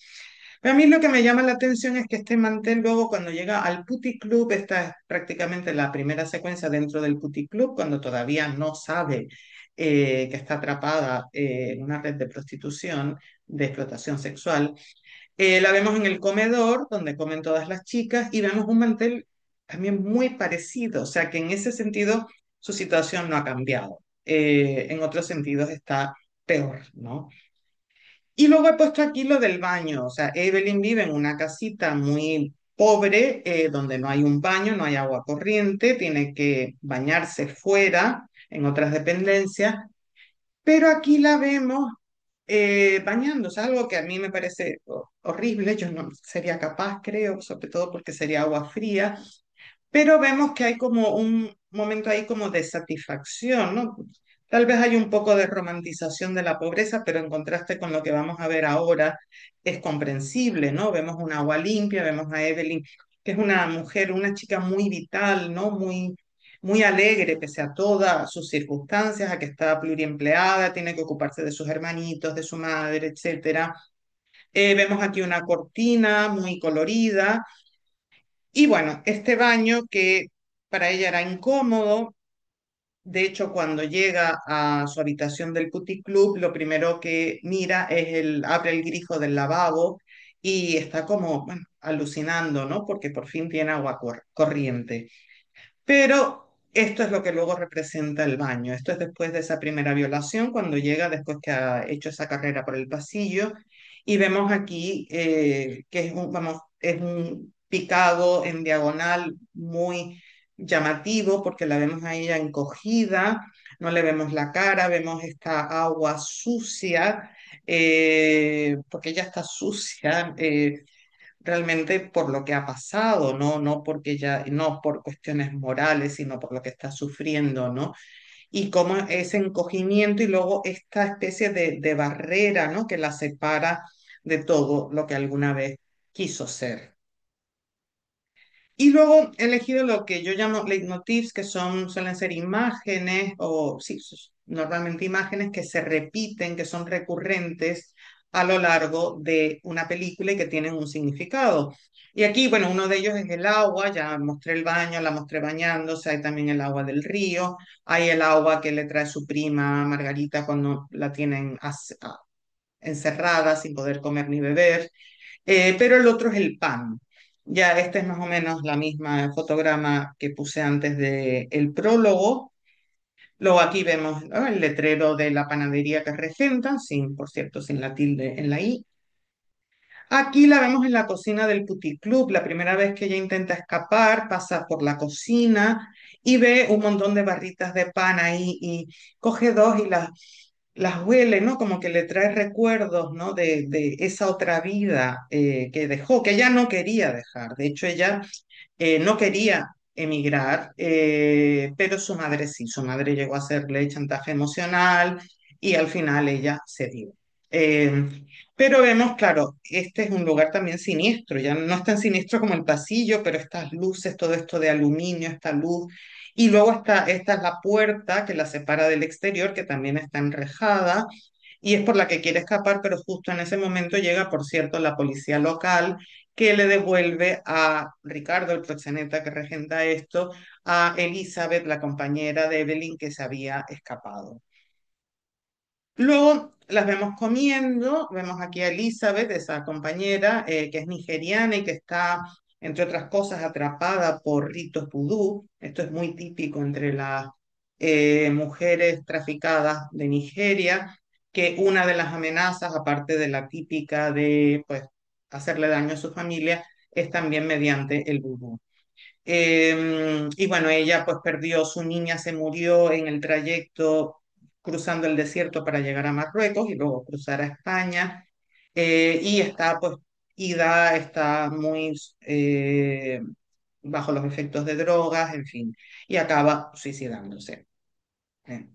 A mí lo que me llama la atención es que este mantel luego cuando llega al Putty Club, esta es prácticamente la primera secuencia dentro del Putty Club, cuando todavía no sabe que está atrapada en una red de prostitución, de explotación sexual. La vemos en el comedor, donde comen todas las chicas, y vemos un mantel también muy parecido, o sea que en ese sentido su situación no ha cambiado. En otros sentidos está peor, ¿no? Y luego he puesto aquí lo del baño. O sea, Evelyn vive en una casita muy pobre, donde no hay un baño, no hay agua corriente, tiene que bañarse fuera, en otras dependencias, pero aquí la vemos bañándose, algo que a mí me parece horrible. Yo no sería capaz, creo, sobre todo porque sería agua fría, pero vemos que hay como un momento ahí como de satisfacción, ¿no? Tal vez hay un poco de romantización de la pobreza, pero en contraste con lo que vamos a ver ahora es comprensible, ¿no? Vemos un agua limpia, vemos a Evelyn, que es una mujer, una chica muy vital, ¿no? Muy alegre pese a todas sus circunstancias, a que está pluriempleada, tiene que ocuparse de sus hermanitos, de su madre, etcétera. Vemos aquí una cortina muy colorida y bueno, este baño que para ella era incómodo. De hecho, cuando llega a su habitación del puticlub, lo primero que mira abre el grifo del lavabo y está como, bueno, alucinando, ¿no? Porque por fin tiene agua corriente. Pero esto es lo que luego representa el baño. Esto es después de esa primera violación, cuando llega, después que ha hecho esa carrera por el pasillo. Y vemos aquí que vamos, es un picado en diagonal muy llamativo, porque la vemos a ella encogida, no le vemos la cara, vemos esta agua sucia, porque ella está sucia. Realmente por lo que ha pasado, ¿no? No porque ya, no por cuestiones morales, sino por lo que está sufriendo, ¿no? Y cómo ese encogimiento y luego esta especie de barrera, ¿no? Que la separa de todo lo que alguna vez quiso ser. Y luego he elegido lo que yo llamo leitmotivs, que suelen ser imágenes, o sí, normalmente imágenes que se repiten, que son recurrentes a lo largo de una película y que tienen un significado. Y aquí, bueno, uno de ellos es el agua, ya mostré el baño, la mostré bañándose, hay también el agua del río, hay el agua que le trae su prima Margarita cuando la tienen encerrada sin poder comer ni beber. Pero el otro es el pan. Ya este es más o menos la misma fotograma que puse antes de el prólogo. Luego aquí vemos, ¿no?, el letrero de la panadería que regentan, sin, por cierto, sin la tilde en la I. Aquí la vemos en la cocina del puticlub. La primera vez que ella intenta escapar, pasa por la cocina y ve un montón de barritas de pan ahí y coge dos y las huele, ¿no? Como que le trae recuerdos, ¿no? De esa otra vida que dejó, que ella no quería dejar. De hecho, ella no quería emigrar, pero su madre sí. Su madre llegó a hacerle chantaje emocional y al final ella cedió. Eh, pero vemos, claro, este es un lugar también siniestro, ya no es tan siniestro como el pasillo, pero estas luces, todo esto de aluminio, esta luz, y luego esta es la puerta que la separa del exterior, que también está enrejada, y es por la que quiere escapar, pero justo en ese momento llega, por cierto, la policía local, que le devuelve a Ricardo, el proxeneta que regenta esto, a Elizabeth, la compañera de Evelyn, que se había escapado. Luego las vemos comiendo, vemos aquí a Elizabeth, esa compañera que es nigeriana y que está, entre otras cosas, atrapada por ritos vudú. Esto es muy típico entre las mujeres traficadas de Nigeria, que una de las amenazas, aparte de la típica de pues, hacerle daño a su familia, es también mediante el vudú. Y bueno, ella pues perdió, su niña se murió en el trayecto cruzando el desierto para llegar a Marruecos y luego cruzar a España. Y está, pues, Ida está muy bajo los efectos de drogas, en fin, y acaba suicidándose. ¿Eh?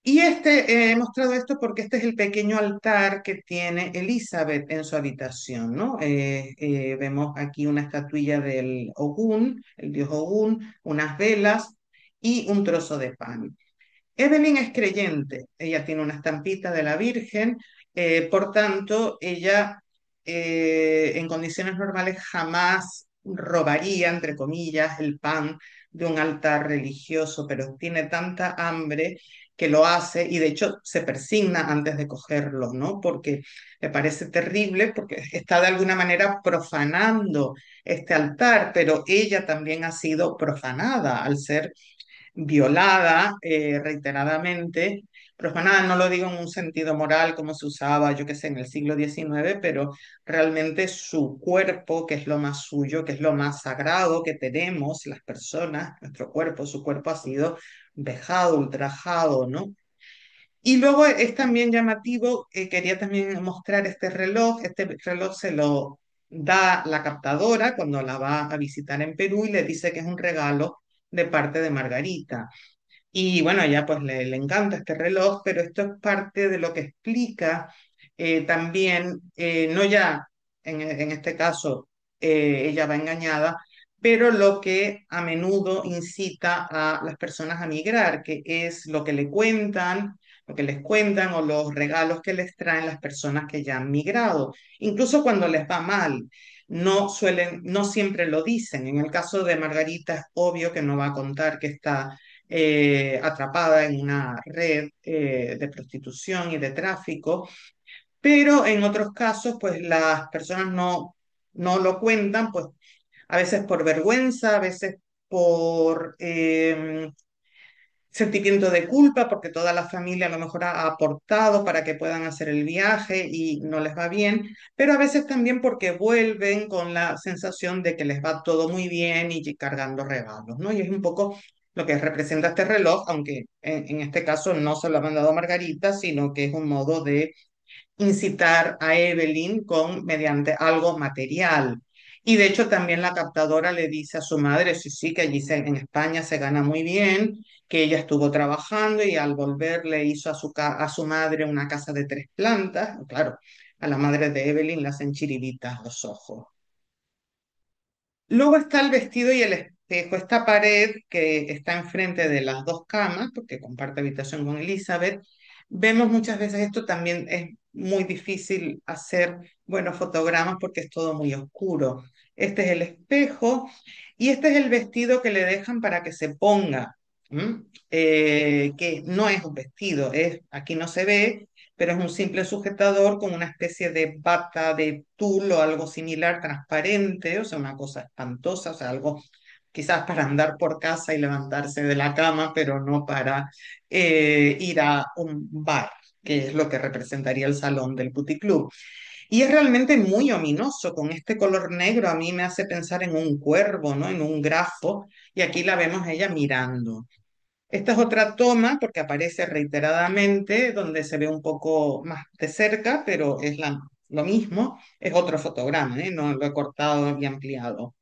Y he mostrado esto porque este es el pequeño altar que tiene Elizabeth en su habitación, ¿no? Vemos aquí una estatuilla del Ogún, el dios Ogún, unas velas y un trozo de pan. Evelyn es creyente, ella tiene una estampita de la Virgen, por tanto, ella en condiciones normales jamás robaría, entre comillas, el pan de un altar religioso, pero tiene tanta hambre que lo hace y de hecho se persigna antes de cogerlo, ¿no? Porque me parece terrible, porque está de alguna manera profanando este altar, pero ella también ha sido profanada al ser violada reiteradamente. Profanada no lo digo en un sentido moral como se usaba, yo qué sé, en el siglo XIX, pero realmente su cuerpo, que es lo más suyo, que es lo más sagrado que tenemos las personas, nuestro cuerpo, su cuerpo ha sido vejado, ultrajado, ¿no? Y luego es también llamativo, quería también mostrar este reloj se lo da la captadora cuando la va a visitar en Perú y le dice que es un regalo de parte de Margarita. Y bueno, a ella pues le encanta este reloj, pero esto es parte de lo que explica también, no ya en este caso ella va engañada, pero lo que a menudo incita a las personas a migrar, que es lo que le cuentan, lo que les cuentan o los regalos que les traen las personas que ya han migrado, incluso cuando les va mal. No suelen, no siempre lo dicen. En el caso de Margarita es obvio que no va a contar que está atrapada en una red de prostitución y de tráfico, pero en otros casos, pues las personas no lo cuentan, pues a veces por vergüenza, a veces por sentimiento de culpa, porque toda la familia a lo mejor ha aportado para que puedan hacer el viaje y no les va bien, pero a veces también porque vuelven con la sensación de que les va todo muy bien y cargando regalos, ¿no? Y es un poco lo que representa este reloj, aunque en este caso no se lo ha mandado a Margarita, sino que es un modo de incitar a Evelyn mediante algo material. Y de hecho también la captadora le dice a su madre, sí, sí, que allí en España se gana muy bien, que ella estuvo trabajando y al volver le hizo a su madre una casa de 3 plantas. Claro, a la madre de Evelyn le hacen chiribitas los ojos. Luego está el vestido y el espejo, esta pared que está enfrente de las dos camas, porque comparte habitación con Elizabeth. Vemos muchas veces esto también es muy difícil hacer buenos fotogramas porque es todo muy oscuro. Este es el espejo y este es el vestido que le dejan para que se ponga, ¿m? Que no es un vestido, aquí no se ve, pero es un simple sujetador con una especie de bata de tul o algo similar, transparente, o sea, una cosa espantosa, o sea, algo quizás para andar por casa y levantarse de la cama, pero no para ir a un bar, que es lo que representaría el salón del puticlub. Y es realmente muy ominoso, con este color negro a mí me hace pensar en un cuervo, ¿no? En un grafo, y aquí la vemos ella mirando. Esta es otra toma porque aparece reiteradamente, donde se ve un poco más de cerca, pero es lo mismo, es otro fotograma, ¿eh? No lo he cortado y ampliado.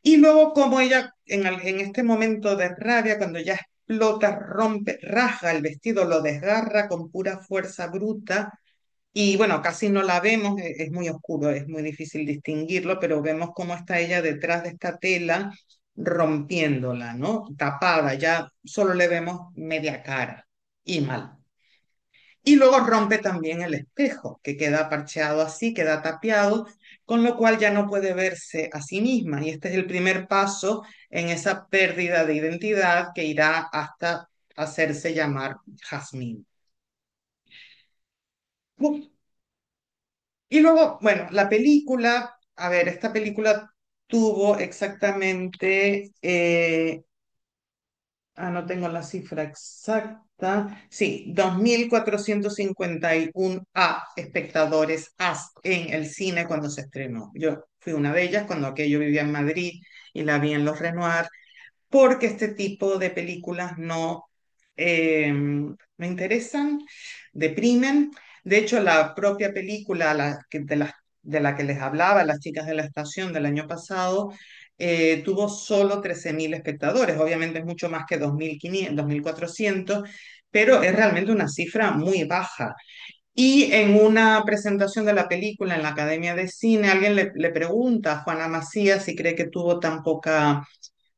Y luego como ella en este momento de rabia, cuando ya explota, rompe, rasga el vestido, lo desgarra con pura fuerza bruta, y bueno, casi no la vemos, es muy oscuro, es muy difícil distinguirlo, pero vemos cómo está ella detrás de esta tela rompiéndola, ¿no? Tapada, ya solo le vemos media cara y mal. Y luego rompe también el espejo, que queda parcheado así, queda tapiado, con lo cual ya no puede verse a sí misma. Y este es el primer paso en esa pérdida de identidad que irá hasta hacerse llamar Jazmín. Y luego, bueno, la película, a ver, esta película tuvo exactamente, no tengo la cifra exacta, sí, 2.451 espectadores en el cine cuando se estrenó. Yo fui una de ellas cuando aquello vivía en Madrid y la vi en Los Renoir, porque este tipo de películas no me interesan, deprimen. De hecho, la propia película de la que les hablaba, Las chicas de la estación del año pasado, tuvo solo 13.000 espectadores. Obviamente es mucho más que 2.500, 2.400, pero es realmente una cifra muy baja. Y en una presentación de la película en la Academia de Cine, alguien le pregunta a Juana Macías si cree que tuvo tan poca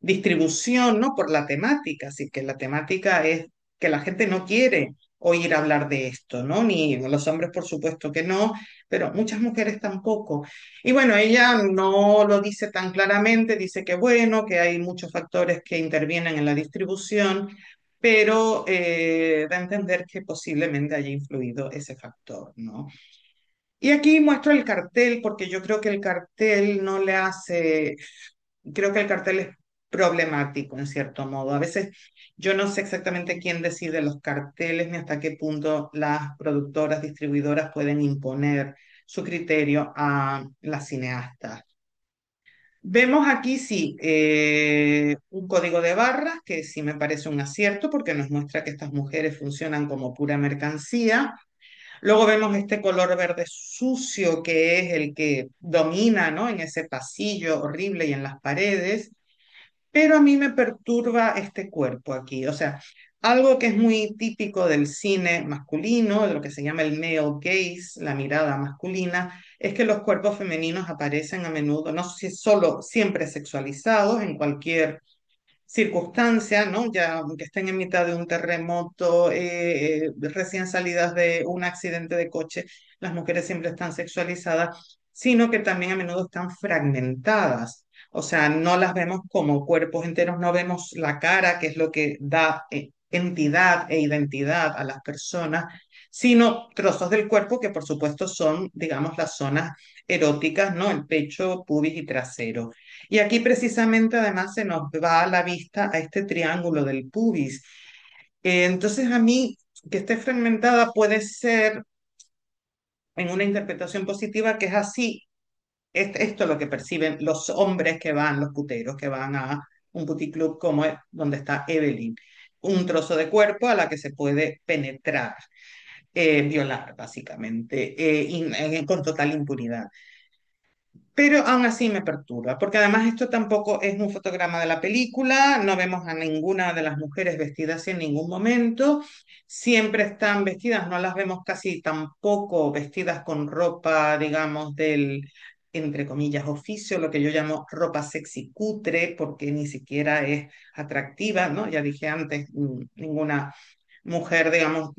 distribución, ¿no? Por la temática, así que la temática es que la gente no quiere oír hablar de esto, ¿no? Ni los hombres, por supuesto que no, pero muchas mujeres tampoco. Y bueno, ella no lo dice tan claramente, dice que bueno, que hay muchos factores que intervienen en la distribución, pero da a entender que posiblemente haya influido ese factor, ¿no? Y aquí muestro el cartel porque yo creo que el cartel no le hace, creo que el cartel es problemático en cierto modo. A veces yo no sé exactamente quién decide los carteles ni hasta qué punto las productoras, distribuidoras pueden imponer su criterio a las cineastas. Vemos aquí, sí, un código de barras que sí me parece un acierto porque nos muestra que estas mujeres funcionan como pura mercancía. Luego vemos este color verde sucio que es el que domina, ¿no? En ese pasillo horrible y en las paredes. Pero a mí me perturba este cuerpo aquí. O sea, algo que es muy típico del cine masculino, de lo que se llama el male gaze, la mirada masculina, es que los cuerpos femeninos aparecen a menudo, no sé si solo siempre sexualizados en cualquier circunstancia, ¿no? Ya aunque estén en mitad de un terremoto, recién salidas de un accidente de coche, las mujeres siempre están sexualizadas, sino que también a menudo están fragmentadas. O sea, no las vemos como cuerpos enteros, no vemos la cara, que es lo que da entidad e identidad a las personas, sino trozos del cuerpo que por supuesto son, digamos, las zonas eróticas, ¿no? El pecho, pubis y trasero. Y aquí precisamente además se nos va a la vista a este triángulo del pubis. Entonces a mí que esté fragmentada puede ser en una interpretación positiva que es así. Esto es lo que perciben los hombres que van, los puteros que van a un puticlub como es donde está Evelyn. Un trozo de cuerpo a la que se puede penetrar, violar básicamente, con total impunidad. Pero aún así me perturba, porque además esto tampoco es un fotograma de la película, no vemos a ninguna de las mujeres vestidas así en ningún momento, siempre están vestidas, no las vemos casi tampoco vestidas con ropa, digamos, del, entre comillas, oficio, lo que yo llamo ropa sexy cutre, porque ni siquiera es atractiva, ¿no? Ya dije antes, ninguna mujer, digamos,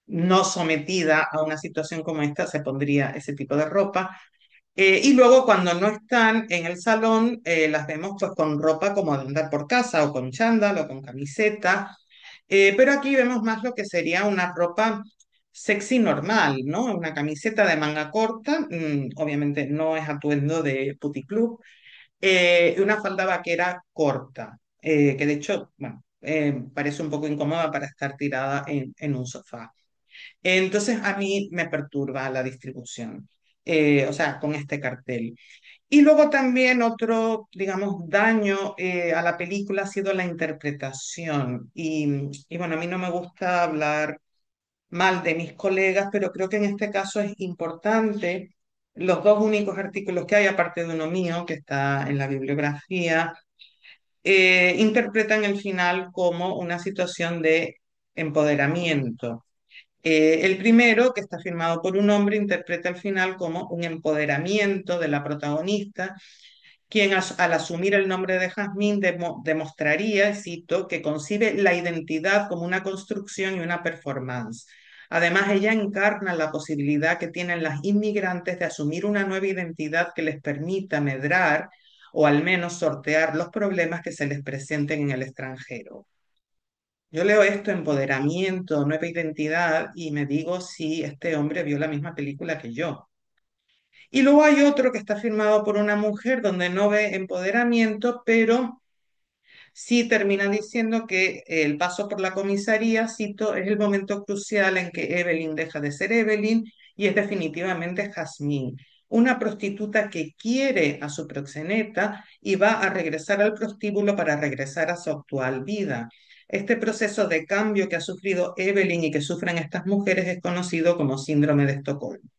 no sometida a una situación como esta se pondría ese tipo de ropa. Y luego cuando no están en el salón, las vemos pues con ropa como de andar por casa o con chándal o con camiseta. Pero aquí vemos más lo que sería una ropa sexy normal, ¿no? Una camiseta de manga corta, obviamente no es atuendo de puticlub, y una falda vaquera corta, que de hecho, bueno, parece un poco incómoda para estar tirada en un sofá. Entonces a mí me perturba la distribución, o sea, con este cartel. Y luego también otro, digamos, daño a la película ha sido la interpretación. Y bueno, a mí no me gusta hablar mal de mis colegas, pero creo que en este caso es importante. Los dos únicos artículos que hay, aparte de uno mío, que está en la bibliografía, interpretan el final como una situación de empoderamiento. El primero, que está firmado por un hombre, interpreta el final como un empoderamiento de la protagonista, quien al asumir el nombre de Jazmín demostraría, cito, que concibe la identidad como una construcción y una performance. Además, ella encarna la posibilidad que tienen las inmigrantes de asumir una nueva identidad que les permita medrar o al menos sortear los problemas que se les presenten en el extranjero. Yo leo esto, empoderamiento, nueva identidad, y me digo si este hombre vio la misma película que yo. Y luego hay otro que está firmado por una mujer donde no ve empoderamiento, pero sí termina diciendo que el paso por la comisaría, cito, es el momento crucial en que Evelyn deja de ser Evelyn y es definitivamente Jazmín. una prostituta que quiere a su proxeneta y va a regresar al prostíbulo para regresar a su actual vida. Este proceso de cambio que ha sufrido Evelyn y que sufren estas mujeres es conocido como síndrome de Estocolmo.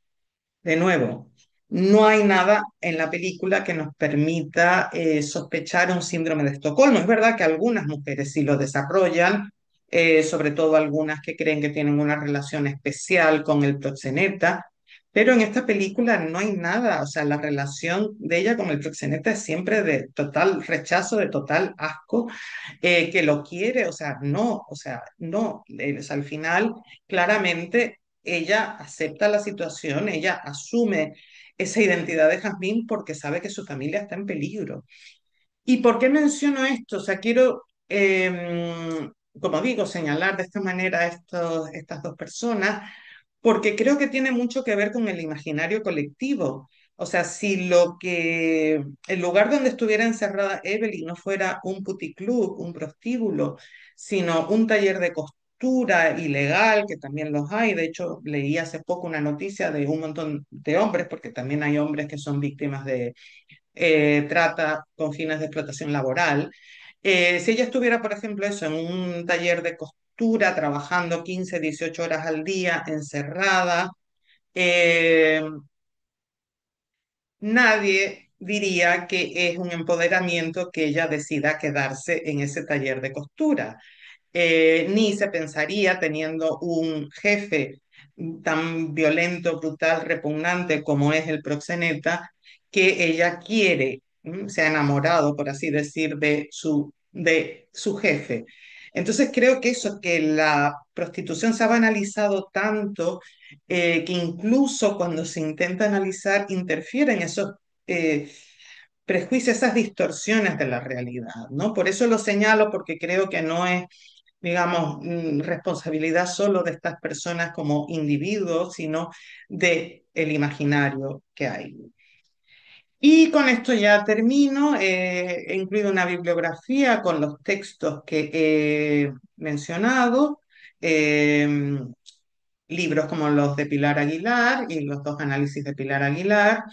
De nuevo, no hay nada en la película que nos permita sospechar un síndrome de Estocolmo. Es verdad que algunas mujeres sí lo desarrollan, sobre todo algunas que creen que tienen una relación especial con el proxeneta, pero en esta película no hay nada. O sea, la relación de ella con el proxeneta es siempre de total rechazo, de total asco, que lo quiere, o sea, no, o sea, al final claramente ella acepta la situación, ella asume esa identidad de Jazmín porque sabe que su familia está en peligro. ¿Y por qué menciono esto? O sea, quiero, como digo, señalar de esta manera a estas dos personas, porque creo que tiene mucho que ver con el imaginario colectivo. O sea, si el lugar donde estuviera encerrada Evelyn no fuera un puticlub, un prostíbulo, sino un taller de costura ilegal, que también los hay. De hecho, leí hace poco una noticia de un montón de hombres, porque también hay hombres que son víctimas de trata con fines de explotación laboral. Si ella estuviera, por ejemplo, eso, en un taller de costura, trabajando 15, 18 horas al día, encerrada, eh, nadie diría que es un empoderamiento que ella decida quedarse en ese taller de costura. Ni se pensaría teniendo un jefe tan violento, brutal, repugnante como es el proxeneta, que ella quiere, se ha enamorado, por así decir, de su jefe. Entonces creo que eso, que la prostitución se ha banalizado tanto, que incluso cuando se intenta analizar interfieren esos eh, prejuicios, esas distorsiones de la realidad, ¿no? Por eso lo señalo, porque creo que no es, digamos, responsabilidad solo de estas personas como individuos, sino de el imaginario que hay. Y con esto ya termino. He incluido una bibliografía con los textos que he mencionado, eh, libros como los de Pilar Aguilar y los dos análisis de Pilar Aguilar,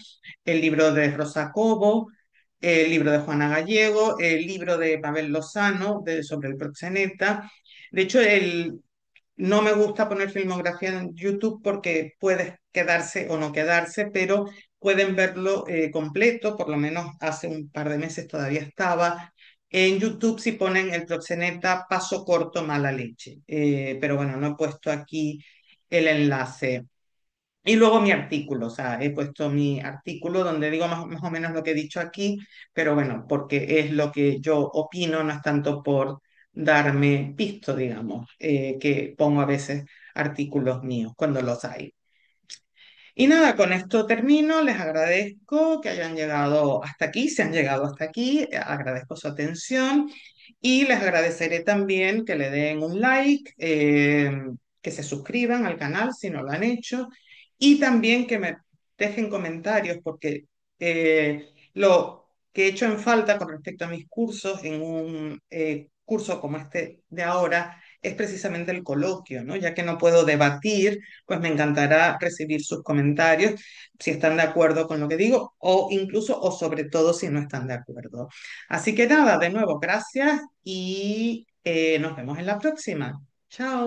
el libro de Rosa Cobo, el libro de Juana Gallego, el libro de Pavel Lozano sobre el proxeneta. De hecho, no me gusta poner filmografía en YouTube porque puede quedarse o no quedarse, pero pueden verlo completo, por lo menos hace un par de meses todavía estaba. En YouTube si ponen el proxeneta paso corto mala leche. Pero bueno, no he puesto aquí el enlace. Y luego mi artículo, o sea, he puesto mi artículo donde digo más o menos lo que he dicho aquí, pero bueno, porque es lo que yo opino, no es tanto por darme pisto, digamos, que pongo a veces artículos míos cuando los hay. Y nada, con esto termino. Les agradezco que hayan llegado hasta aquí, se han llegado hasta aquí. Agradezco su atención y les agradeceré también que le den un like, que se suscriban al canal si no lo han hecho y también que me dejen comentarios porque lo que he hecho en falta con respecto a mis cursos en un curso como este de ahora es precisamente el coloquio, ¿no? Ya que no puedo debatir, pues me encantará recibir sus comentarios si están de acuerdo con lo que digo o incluso o sobre todo si no están de acuerdo. Así que nada, de nuevo, gracias y nos vemos en la próxima. Chao.